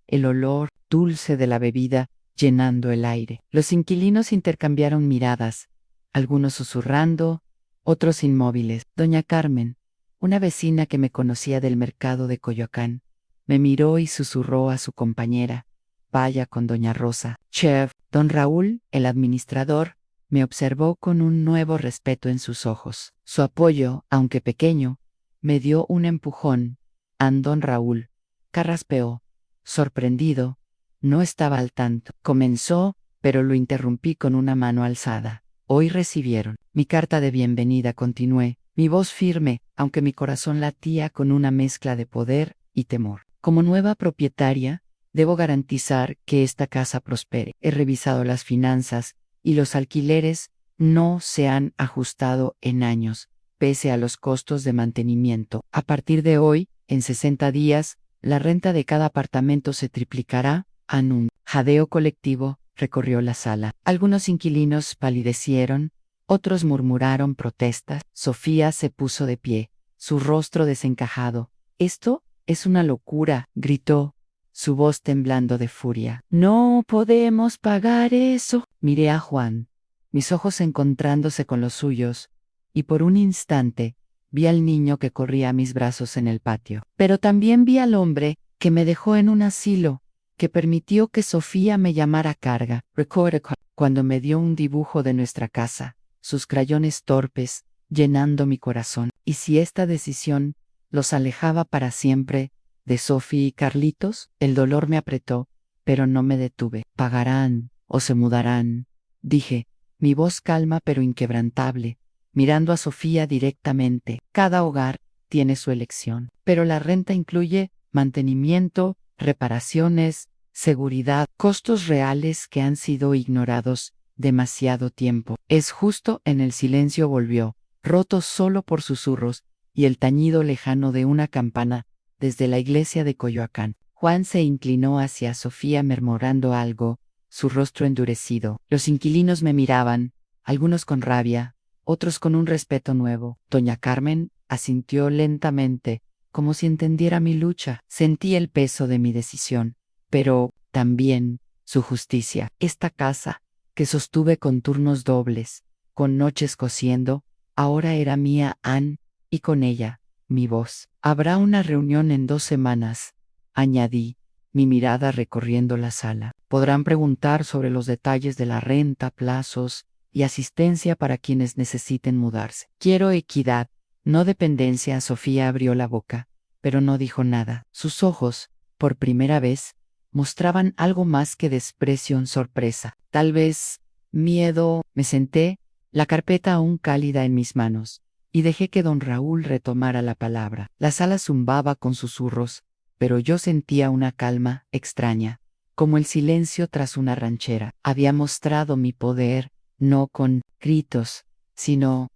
el olor dulce de la bebida llenando el aire. Los inquilinos intercambiaron miradas, algunos susurrando, otros inmóviles. Doña Carmen, una vecina que me conocía del mercado de Coyoacán, me miró y susurró a su compañera, vaya con doña Rosa. Chef, don Raúl, el administrador, me observó con un nuevo respeto en sus ojos. Su apoyo, aunque pequeño, me dio un empujón. Don Raúl carraspeó, sorprendido, no estaba al tanto. Comenzó, pero lo interrumpí con una mano alzada. Hoy recibieron mi carta de bienvenida, continué, mi voz firme, aunque mi corazón latía con una mezcla de poder y temor. Como nueva propietaria, debo garantizar que esta casa prospere. He revisado las finanzas, y los alquileres no se han ajustado en años, pese a los costos de mantenimiento. A partir de hoy, en 60 días, la renta de cada apartamento se triplicará. Un jadeo colectivo recorrió la sala. Algunos inquilinos palidecieron, otros murmuraron protestas. Sofía se puso de pie, su rostro desencajado. «Esto es una locura», gritó, su voz temblando de furia. «No podemos pagar eso». Miré a Juan, mis ojos encontrándose con los suyos, y por un instante vi al niño que corría a mis brazos en el patio. Pero también vi al hombre que me dejó en un asilo, que permitió que Sofía me llamara carga. Recuerdo cuando me dio un dibujo de nuestra casa, sus crayones torpes, llenando mi corazón. ¿Y si esta decisión los alejaba para siempre de Sofía y Carlitos? El dolor me apretó, pero no me detuve. «Pagarán, o se mudarán», dije, mi voz calma pero inquebrantable, mirando a Sofía directamente. «Cada hogar tiene su elección, pero la renta incluye mantenimiento, reparaciones, seguridad, costos reales que han sido ignorados demasiado tiempo». Es justo. En el silencio volvió, roto solo por susurros y el tañido lejano de una campana desde la iglesia de Coyoacán. Juan se inclinó hacia Sofía murmurando algo, su rostro endurecido. Los inquilinos me miraban, algunos con rabia, otros con un respeto nuevo. Doña Carmen asintió lentamente, como si entendiera mi lucha. Sentí el peso de mi decisión, pero también su justicia. Esta casa, que sostuve con turnos dobles, con noches cosiendo, ahora era mía Ann, y con ella, mi voz. Habrá una reunión en 2 semanas, añadí, mi mirada recorriendo la sala. Podrán preguntar sobre los detalles de la renta, plazos y asistencia para quienes necesiten mudarse. Quiero equidad, no dependencia. Sofía abrió la boca, pero no dijo nada. Sus ojos, por primera vez, mostraban algo más que desprecio en sorpresa. Tal vez miedo. Me senté, la carpeta aún cálida en mis manos, y dejé que don Raúl retomara la palabra. La sala zumbaba con susurros, pero yo sentía una calma extraña, como el silencio tras una ranchera. Había mostrado mi poder, no con gritos, sino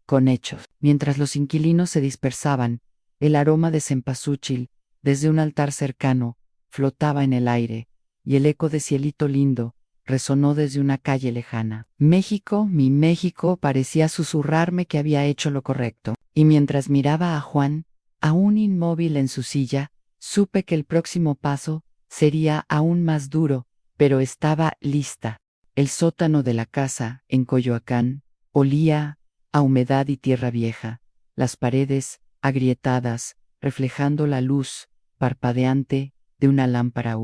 con hechos. Mientras los inquilinos se dispersaban, el aroma de cempasúchil, desde un altar cercano, flotaba en el aire, y el eco de Cielito Lindo resonó desde una calle lejana. México, mi México, parecía susurrarme que había hecho lo correcto. Y mientras miraba a Juan, aún inmóvil en su silla, supe que el próximo paso sería aún más duro, pero estaba lista. El sótano de la casa, en Coyoacán, olía a humedad y tierra vieja, las paredes agrietadas, reflejando la luz parpadeante de una lámpara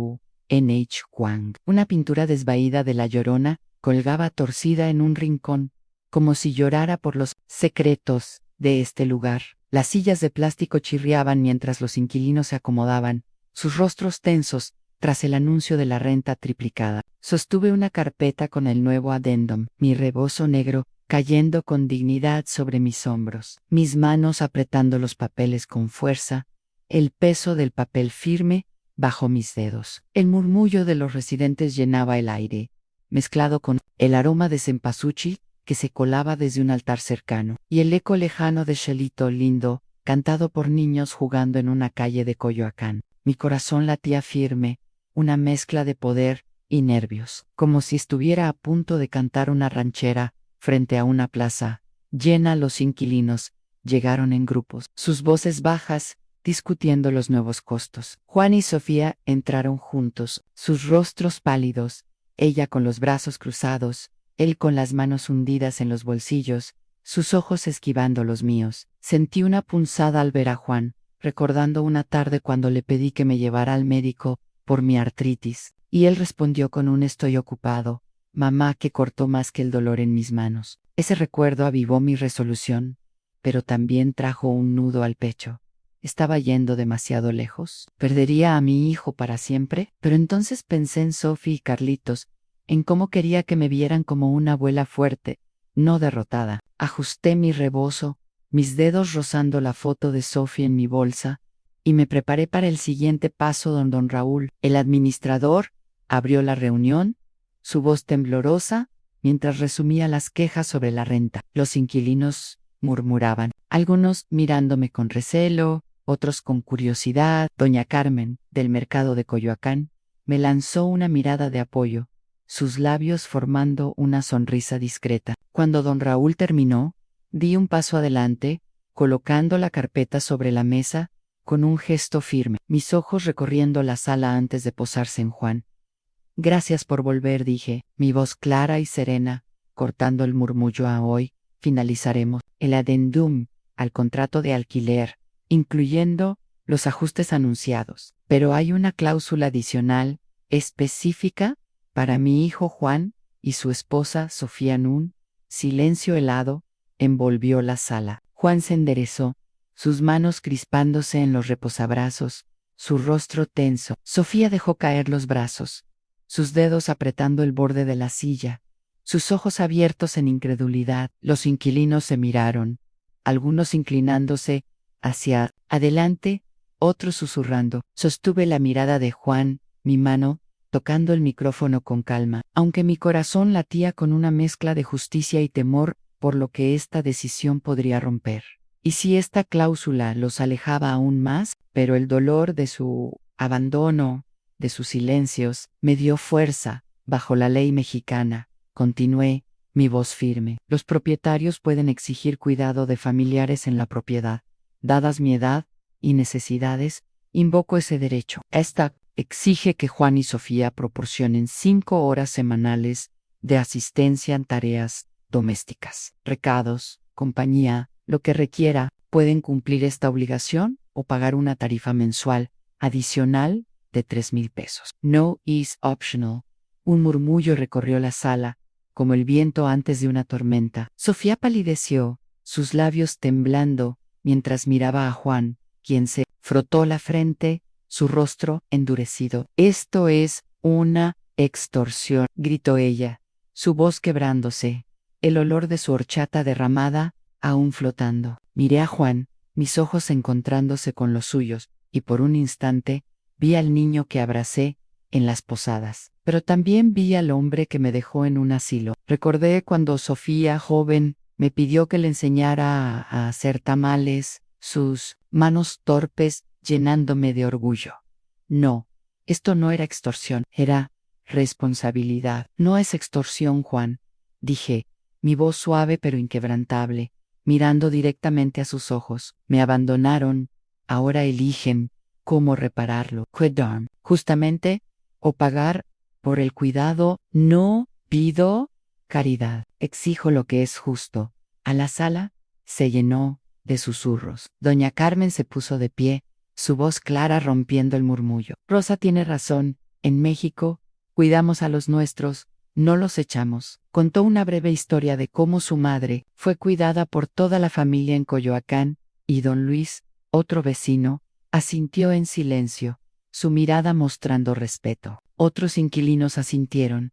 N.H. Huang. Una pintura desvaída de La Llorona colgaba torcida en un rincón, como si llorara por los secretos de este lugar. Las sillas de plástico chirriaban mientras los inquilinos se acomodaban, sus rostros tensos tras el anuncio de la renta triplicada. Sostuve una carpeta con el nuevo adendum, mi rebozo negro cayendo con dignidad sobre mis hombros, mis manos apretando los papeles con fuerza, el peso del papel firme bajo mis dedos. El murmullo de los residentes llenaba el aire, mezclado con el aroma de cempasúchil que se colaba desde un altar cercano, y el eco lejano de Cielito Lindo, cantado por niños jugando en una calle de Coyoacán. Mi corazón latía firme, una mezcla de poder y nervios, como si estuviera a punto de cantar una ranchera frente a una plaza llena. Los inquilinos llegaron en grupos, sus voces bajas, discutiendo los nuevos costos. Juan y Sofía entraron juntos, sus rostros pálidos, ella con los brazos cruzados, él con las manos hundidas en los bolsillos, sus ojos esquivando los míos. Sentí una punzada al ver a Juan, recordando una tarde cuando le pedí que me llevara al médico por mi artritis, y él respondió con un estoy ocupado, mamá, que cortó más que el dolor en mis manos. Ese recuerdo avivó mi resolución, pero también trajo un nudo al pecho. ¿Estaba yendo demasiado lejos? ¿Perdería a mi hijo para siempre? Pero entonces pensé en Sophie y Carlitos, en cómo quería que me vieran como una abuela fuerte, no derrotada. Ajusté mi rebozo, mis dedos rozando la foto de Sophie en mi bolsa, y me preparé para el siguiente paso. Don Raúl, el administrador, abrió la reunión, su voz temblorosa, mientras resumía las quejas sobre la renta. Los inquilinos murmuraban, algunos mirándome con recelo, otros con curiosidad. Doña Carmen, del mercado de Coyoacán, me lanzó una mirada de apoyo, sus labios formando una sonrisa discreta. Cuando don Raúl terminó, di un paso adelante, colocando la carpeta sobre la mesa, con un gesto firme, mis ojos recorriendo la sala antes de posarse en Juan. Gracias por volver, dije, mi voz clara y serena, cortando el murmullo. A hoy finalizaremos el adendum al contrato de alquiler, incluyendo los ajustes anunciados. Pero hay una cláusula adicional, específica, para mi hijo Juan y su esposa Sofía Nun. Silencio helado envolvió la sala. Juan se enderezó, sus manos crispándose en los reposabrazos, su rostro tenso. Sofía dejó caer los brazos, sus dedos apretando el borde de la silla, sus ojos abiertos en incredulidad. Los inquilinos se miraron, algunos inclinándose hacia adelante, otros susurrando. Sostuve la mirada de Juan, mi mano, tocando el micrófono con calma, aunque mi corazón latía con una mezcla de justicia y temor por lo que esta decisión podría romper. Y si esta cláusula los alejaba aún más, pero el dolor de su abandono, de sus silencios, me dio fuerza. Bajo la ley mexicana, continué, mi voz firme. Los propietarios pueden exigir cuidado de familiares en la propiedad. Dadas mi edad y necesidades, invoco ese derecho. Esta exige que Juan y Sofía proporcionen 5 horas semanales de asistencia en tareas domésticas, recados, compañía, lo que requiera. Pueden cumplir esta obligación o pagar una tarifa mensual adicional de 3,000 pesos. No is optional. Un murmullo recorrió la sala, como el viento antes de una tormenta. Sofía palideció, sus labios temblando, mientras miraba a Juan, quien se frotó la frente, su rostro endurecido. «Esto es una extorsión», gritó ella, su voz quebrándose, el olor de su horchata derramada aún flotando. Miré a Juan, mis ojos encontrándose con los suyos, y por un instante vi al niño que abracé en las posadas. Pero también vi al hombre que me dejó en un asilo. Recordé cuando Sofía, joven, me pidió que le enseñara a hacer tamales, sus manos torpes llenándome de orgullo. No, esto no era extorsión, era responsabilidad. No es extorsión, Juan, dije, mi voz suave pero inquebrantable, mirando directamente a sus ojos. Me abandonaron, ahora eligen cómo repararlo. Quedarme, justamente, o pagar por el cuidado. No pido caridad, exijo lo que es justo. A la sala se llenó de susurros. Doña Carmen se puso de pie, su voz clara rompiendo el murmullo. Rosa tiene razón, en México, cuidamos a los nuestros, no los echamos. Contó una breve historia de cómo su madre fue cuidada por toda la familia en Coyoacán, y don Luis, otro vecino, asintió en silencio, su mirada mostrando respeto. Otros inquilinos asintieron,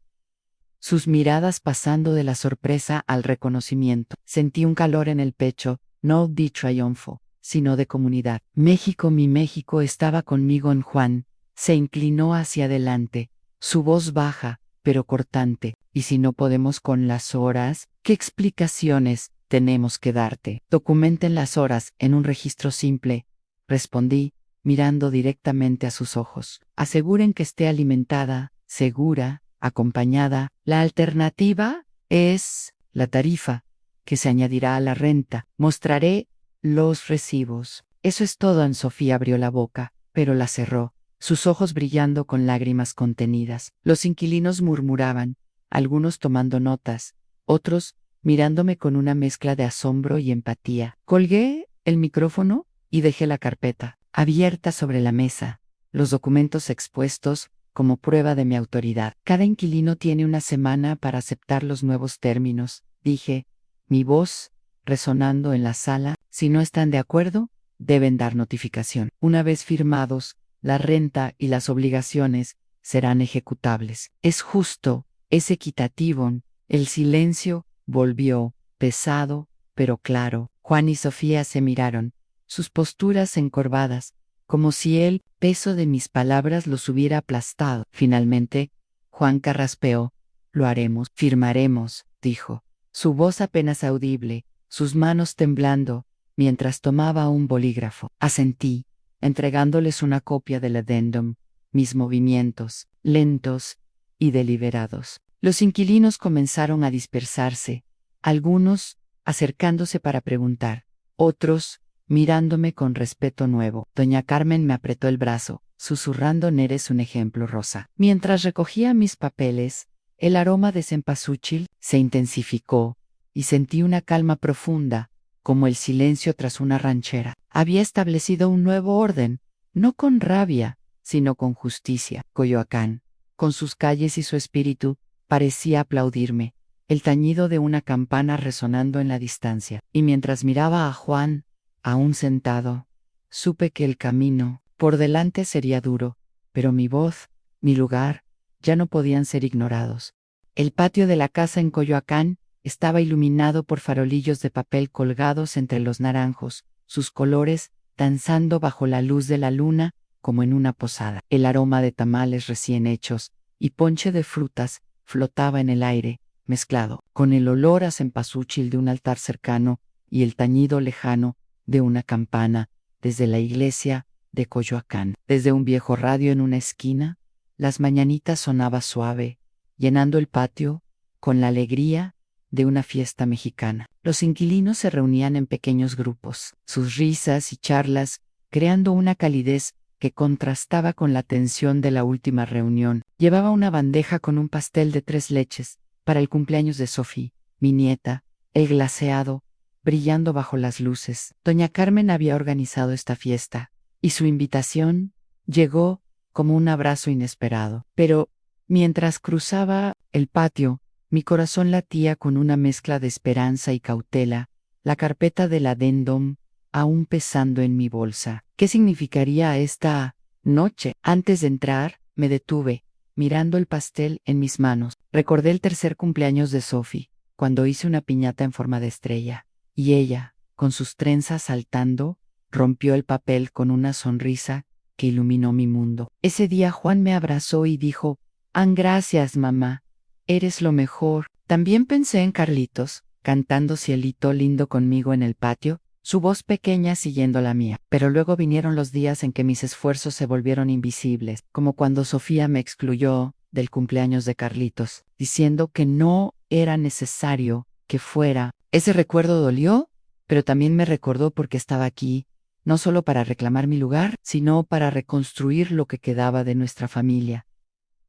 sus miradas pasando de la sorpresa al reconocimiento. Sentí un calor en el pecho, no de triunfo, sino de comunidad. México, mi México estaba conmigo en Juan, se inclinó hacia adelante, su voz baja, pero cortante. Y si no podemos con las horas, ¿qué explicaciones tenemos que darte? Documenten las horas en un registro simple, respondí, mirando directamente a sus ojos. Aseguren que esté alimentada, segura, acompañada. La alternativa es la tarifa, que se añadirá a la renta. Mostraré los recibos. Eso es todo. Ana Sofía abrió la boca, pero la cerró, sus ojos brillando con lágrimas contenidas. Los inquilinos murmuraban, algunos tomando notas, otros mirándome con una mezcla de asombro y empatía. Colgué el micrófono y dejé la carpeta abierta sobre la mesa, los documentos expuestos como prueba de mi autoridad. Cada inquilino tiene una semana para aceptar los nuevos términos, dije, mi voz resonando en la sala. Si no están de acuerdo, deben dar notificación. Una vez firmados, la renta y las obligaciones serán ejecutables. Es justo, es equitativo. El silencio volvió pesado, pero claro. Juan y Sofía se miraron, sus posturas encorvadas, como si el peso de mis palabras los hubiera aplastado. Finalmente, Juan carraspeó. Lo haremos, firmaremos, dijo, su voz apenas audible, sus manos temblando, mientras tomaba un bolígrafo. Asentí, entregándoles una copia del addendum, mis movimientos, lentos y deliberados. Los inquilinos comenzaron a dispersarse, algunos acercándose para preguntar, otros mirándome con respeto nuevo. Doña Carmen me apretó el brazo, susurrando: «Eres un ejemplo, Rosa». Mientras recogía mis papeles, el aroma de cempasúchil se intensificó, y sentí una calma profunda, como el silencio tras una ranchera. Había establecido un nuevo orden, no con rabia, sino con justicia. Coyoacán, con sus calles y su espíritu, parecía aplaudirme, el tañido de una campana resonando en la distancia. Y mientras miraba a Juan, aún sentado, supe que el camino por delante sería duro, pero mi voz, mi lugar, ya no podían ser ignorados. El patio de la casa en Coyoacán estaba iluminado por farolillos de papel colgados entre los naranjos, sus colores danzando bajo la luz de la luna como en una posada. El aroma de tamales recién hechos y ponche de frutas flotaba en el aire, mezclado con el olor a cempasúchil de un altar cercano y el tañido lejano de una campana desde la iglesia de Coyoacán. Desde un viejo radio en una esquina, las mañanitas sonaba suave, llenando el patio con la alegría de una fiesta mexicana. Los inquilinos se reunían en pequeños grupos, sus risas y charlas creando una calidez que contrastaba con la tensión de la última reunión. Llevaba una bandeja con un pastel de 3 leches para el cumpleaños de Sophie, mi nieta, el glaseado, brillando bajo las luces. Doña Carmen había organizado esta fiesta, y su invitación llegó como un abrazo inesperado. Pero, mientras cruzaba el patio, mi corazón latía con una mezcla de esperanza y cautela, la carpeta del adendum aún pesando en mi bolsa. ¿Qué significaría esta noche? Antes de entrar, me detuve, mirando el pastel en mis manos. Recordé el tercer cumpleaños de Sophie, cuando hice una piñata en forma de estrella, y ella, con sus trenzas saltando, rompió el papel con una sonrisa que iluminó mi mundo. Ese día Juan me abrazó y dijo: gracias, mamá, eres lo mejor. También pensé en Carlitos, cantando Cielito lindo conmigo en el patio, su voz pequeña siguiendo la mía. Pero luego vinieron los días en que mis esfuerzos se volvieron invisibles, como cuando Sofía me excluyó del cumpleaños de Carlitos, diciendo que no era necesario que fuera. Ese recuerdo dolió, pero también me recordó porque estaba aquí, no solo para reclamar mi lugar, sino para reconstruir lo que quedaba de nuestra familia.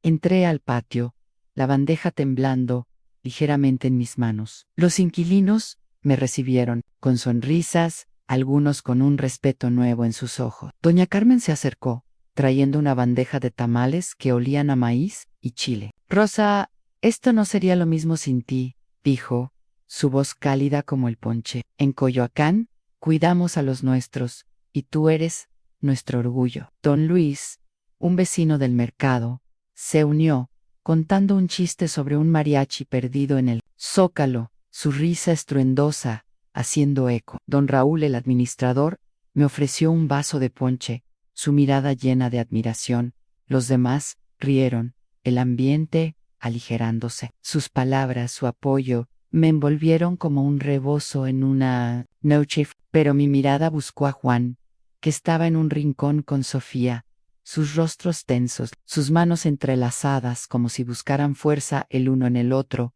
Entré al patio, la bandeja temblando ligeramente en mis manos. Los inquilinos me recibieron, con sonrisas, algunos con un respeto nuevo en sus ojos. Doña Carmen se acercó, trayendo una bandeja de tamales que olían a maíz y chile. Rosa, esto no sería lo mismo sin ti, dijo, su voz cálida como el ponche. En Coyoacán, cuidamos a los nuestros, y tú eres nuestro orgullo. Don Luis, un vecino del mercado, se unió, contando un chiste sobre un mariachi perdido en el zócalo, su risa estruendosa, haciendo eco. Don Raúl, el administrador, me ofreció un vaso de ponche, su mirada llena de admiración. Los demás rieron, el ambiente aligerándose. Sus palabras, su apoyo, me envolvieron como un rebozo en una noche, pero mi mirada buscó a Juan, que estaba en un rincón con Sofía, sus rostros tensos, sus manos entrelazadas como si buscaran fuerza el uno en el otro.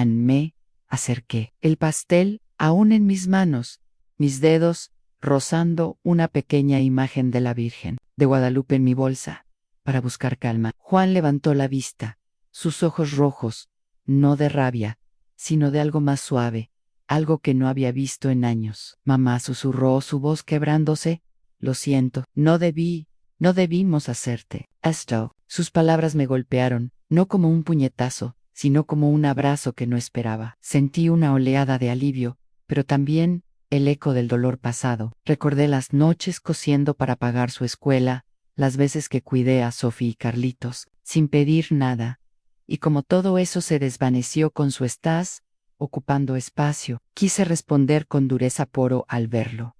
Me acerqué, el pastel aún en mis manos, mis dedos rozando una pequeña imagen de la Virgen de Guadalupe en mi bolsa, para buscar calma. Juan levantó la vista, sus ojos rojos, no de rabia, sino de algo más suave, algo que no había visto en años. Mamá, susurró, su voz quebrándose, lo siento, no debimos hacerte esto. Sus palabras me golpearon, no como un puñetazo, sino como un abrazo que no esperaba. Sentí una oleada de alivio, pero también el eco del dolor pasado. Recordé las noches cosiendo para pagar su escuela, las veces que cuidé a Sophie y Carlitos, sin pedir nada. Y como todo eso se desvaneció con su estás ocupando espacio, quise responder con dureza poro al verlo.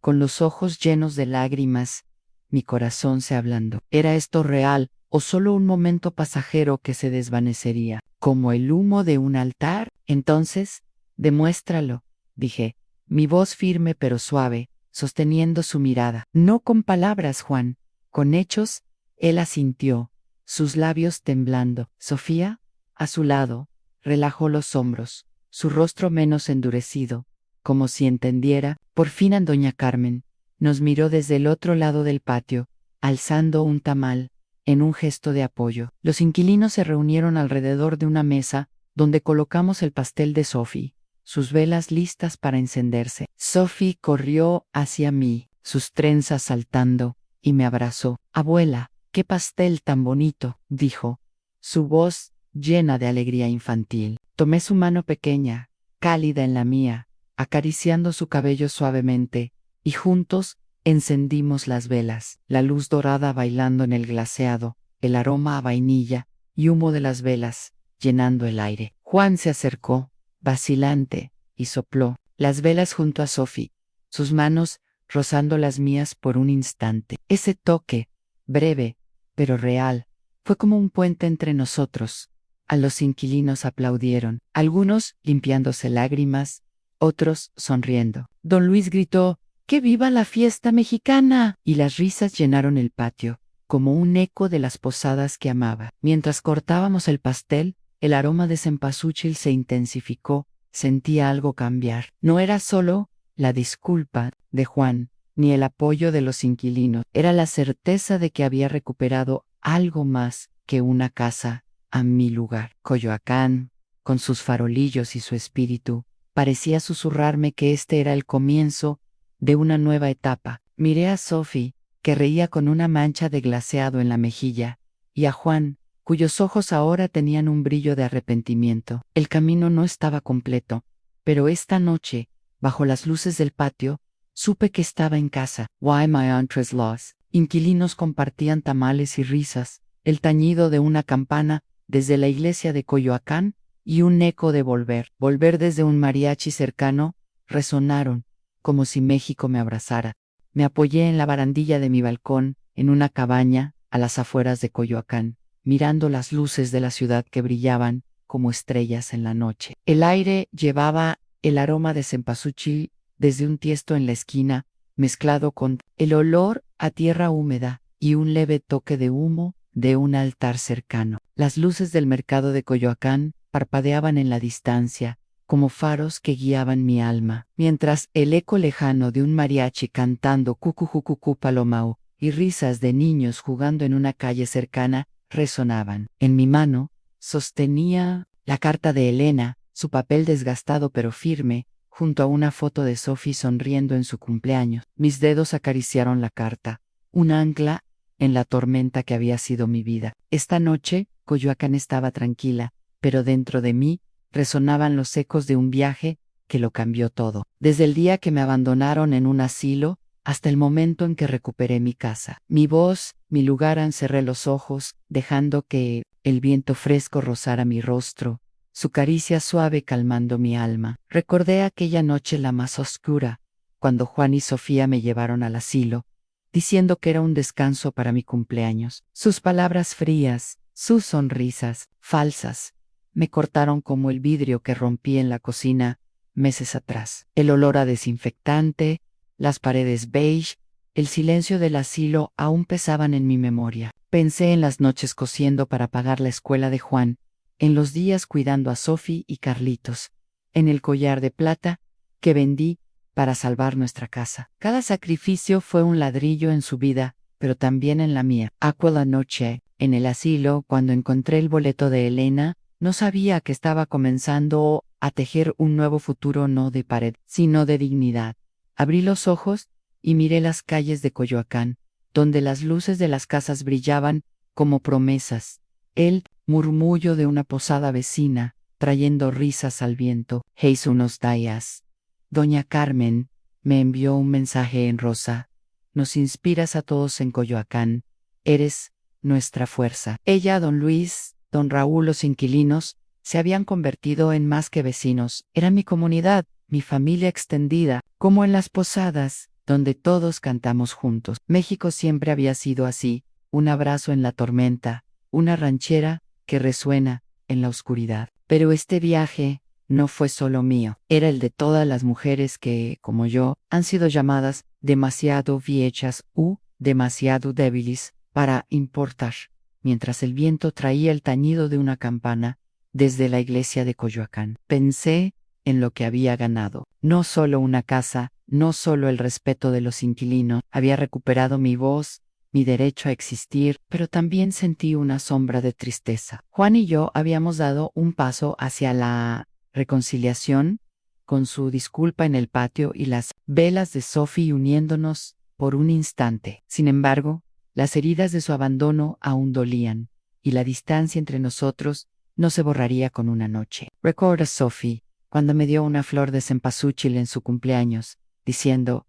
Con los ojos llenos de lágrimas, mi corazón se ablandó. ¿Era esto real o solo un momento pasajero que se desvanecería, como el humo de un altar? Entonces, demuéstralo, dije, mi voz firme pero suave, sosteniendo su mirada. No con palabras, Juan, con hechos. Él asintió, sus labios temblando. Sofía, a su lado, relajó los hombros, su rostro menos endurecido, como si entendiera. Por fin doña Carmen nos miró desde el otro lado del patio, alzando un tamal, en un gesto de apoyo. Los inquilinos se reunieron alrededor de una mesa, donde colocamos el pastel de Sophie, sus velas listas para encenderse. Sophie corrió hacia mí, sus trenzas saltando, y me abrazó. Abuela, qué pastel tan bonito, dijo, su voz llena de alegría infantil. Tomé su mano pequeña, cálida en la mía, acariciando su cabello suavemente, y juntos encendimos las velas, la luz dorada bailando en el glaseado, el aroma a vainilla y humo de las velas, llenando el aire. Juan se acercó, vacilante, y sopló las velas junto a Sophie, sus manos rozando las mías por un instante. Ese toque, breve, pero real, fue como un puente entre nosotros. A los inquilinos aplaudieron, algunos limpiándose lágrimas, otros sonriendo. Don Luis gritó: ¡Que viva la fiesta mexicana! Y las risas llenaron el patio, como un eco de las posadas que amaba. Mientras cortábamos el pastel, el aroma de cempasúchil se intensificó, sentía algo cambiar. No era solo la disculpa de Juan, ni el apoyo de los inquilinos, era la certeza de que había recuperado algo más que una casa a mi lugar. Coyoacán, con sus farolillos y su espíritu, parecía susurrarme que este era el comienzo de una nueva etapa. Miré a Sophie, que reía con una mancha de glaseado en la mejilla, y a Juan, cuyos ojos ahora tenían un brillo de arrepentimiento. El camino no estaba completo, pero esta noche, bajo las luces del patio, supe que estaba en casa. Why my aunt's loss. Inquilinos compartían tamales y risas, el tañido de una campana desde la iglesia de Coyoacán y un eco de volver desde un mariachi cercano, resonaron, como si México me abrazara. Me apoyé en la barandilla de mi balcón, en una cabaña, a las afueras de Coyoacán, mirando las luces de la ciudad que brillaban como estrellas en la noche. El aire llevaba el aroma de cempasúchil desde un tiesto en la esquina, mezclado con el olor a tierra húmeda y un leve toque de humo de un altar cercano. Las luces del mercado de Coyoacán parpadeaban en la distancia, como faros que guiaban mi alma, mientras el eco lejano de un mariachi cantando cucujucucu palomao y risas de niños jugando en una calle cercana resonaban. En mi mano sostenía la carta de Elena, su papel desgastado pero firme, junto a una foto de Sophie sonriendo en su cumpleaños. Mis dedos acariciaron la carta, un ancla en la tormenta que había sido mi vida. Esta noche, Coyoacán estaba tranquila, pero dentro de mí resonaban los ecos de un viaje que lo cambió todo. Desde el día que me abandonaron en un asilo, hasta el momento en que recuperé mi casa. Mi voz, mi lugar, encerré los ojos, dejando que el viento fresco rozara mi rostro, su caricia suave calmando mi alma. Recordé aquella noche la más oscura, cuando Juan y Sofía me llevaron al asilo, diciendo que era un descanso para mi cumpleaños. Sus palabras frías, sus sonrisas falsas, me cortaron como el vidrio que rompí en la cocina meses atrás. El olor a desinfectante, las paredes beige, el silencio del asilo aún pesaban en mi memoria. Pensé en las noches cosiendo para pagar la escuela de Juan, en los días cuidando a Sophie y Carlitos, en el collar de plata que vendí para salvar nuestra casa. Cada sacrificio fue un ladrillo en su vida, pero también en la mía. Aquella noche, en el asilo, cuando encontré el boleto de Elena, no sabía que estaba comenzando a tejer un nuevo futuro no de pared, sino de dignidad. Abrí los ojos y miré las calles de Coyoacán, donde las luces de las casas brillaban como promesas. El murmullo de una posada vecina, trayendo risas al viento. Hace unos días, doña Carmen me envió un mensaje en rosa. Nos inspiras a todos en Coyoacán. Eres nuestra fuerza. Ella, don Luis, don Raúl, los inquilinos, se habían convertido en más que vecinos. Era mi comunidad, mi familia extendida, como en las posadas, donde todos cantamos juntos. México siempre había sido así, un abrazo en la tormenta, una ranchera que resuena en la oscuridad. Pero este viaje no fue solo mío, era el de todas las mujeres que, como yo, han sido llamadas demasiado viejas u demasiado débiles para importar, mientras el viento traía el tañido de una campana desde la iglesia de Coyoacán. Pensé en lo que había ganado. No solo una casa, no solo el respeto de los inquilinos, había recuperado mi voz, mi derecho a existir, pero también sentí una sombra de tristeza. Juan y yo habíamos dado un paso hacia la reconciliación, con su disculpa en el patio y las velas de Sophie uniéndonos por un instante. Sin embargo, las heridas de su abandono aún dolían, y la distancia entre nosotros no se borraría con una noche. Recuerdo a Sophie cuando me dio una flor de cempasúchil en su cumpleaños, diciendo,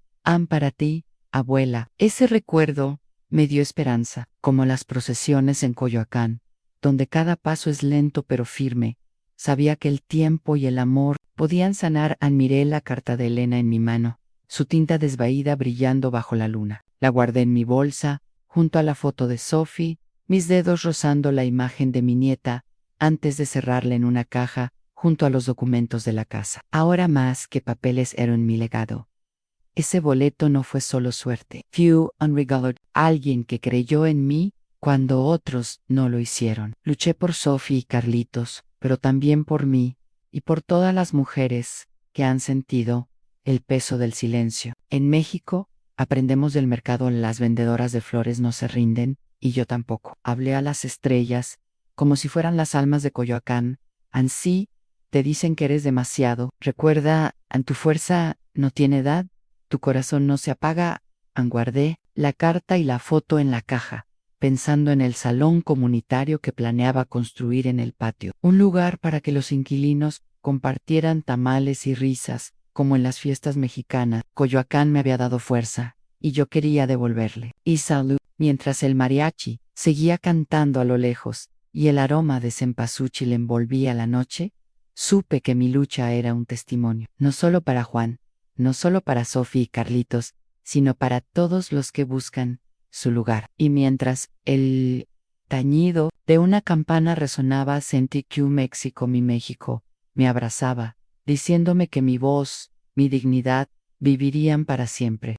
para ti, abuela. Ese recuerdo me dio esperanza, como las procesiones en Coyoacán, donde cada paso es lento pero firme. Sabía que el tiempo y el amor podían sanar. Admiré la carta de Elena en mi mano, su tinta desvaída brillando bajo la luna. La guardé en mi bolsa, junto a la foto de Sophie, mis dedos rozando la imagen de mi nieta, antes de cerrarla en una caja, junto a los documentos de la casa. Ahora más que papeles eran mi legado. Ese boleto no fue solo suerte. Fue un regalo, alguien que creyó en mí cuando otros no lo hicieron. Luché por Sophie y Carlitos, pero también por mí y por todas las mujeres que han sentido el peso del silencio. En México, aprendemos del mercado, las vendedoras de flores no se rinden, y yo tampoco. Hablé a las estrellas, como si fueran las almas de Coyoacán. Ansí, te dicen que eres demasiado. Recuerda, tu fuerza no tiene edad, tu corazón no se apaga. Guardé la carta y la foto en la caja, pensando en el salón comunitario que planeaba construir en el patio. Un lugar para que los inquilinos compartieran tamales y risas, como en las fiestas mexicanas. Coyoacán me había dado fuerza, y yo quería devolverle. Y salud, mientras el mariachi seguía cantando a lo lejos, y el aroma de cempasúchil envolvía la noche, supe que mi lucha era un testimonio, no solo para Juan, no solo para Sophie y Carlitos, sino para todos los que buscan su lugar. Y mientras el tañido de una campana resonaba, sentí que un México, mi México, me abrazaba, diciéndome que mi voz, mi dignidad, vivirían para siempre.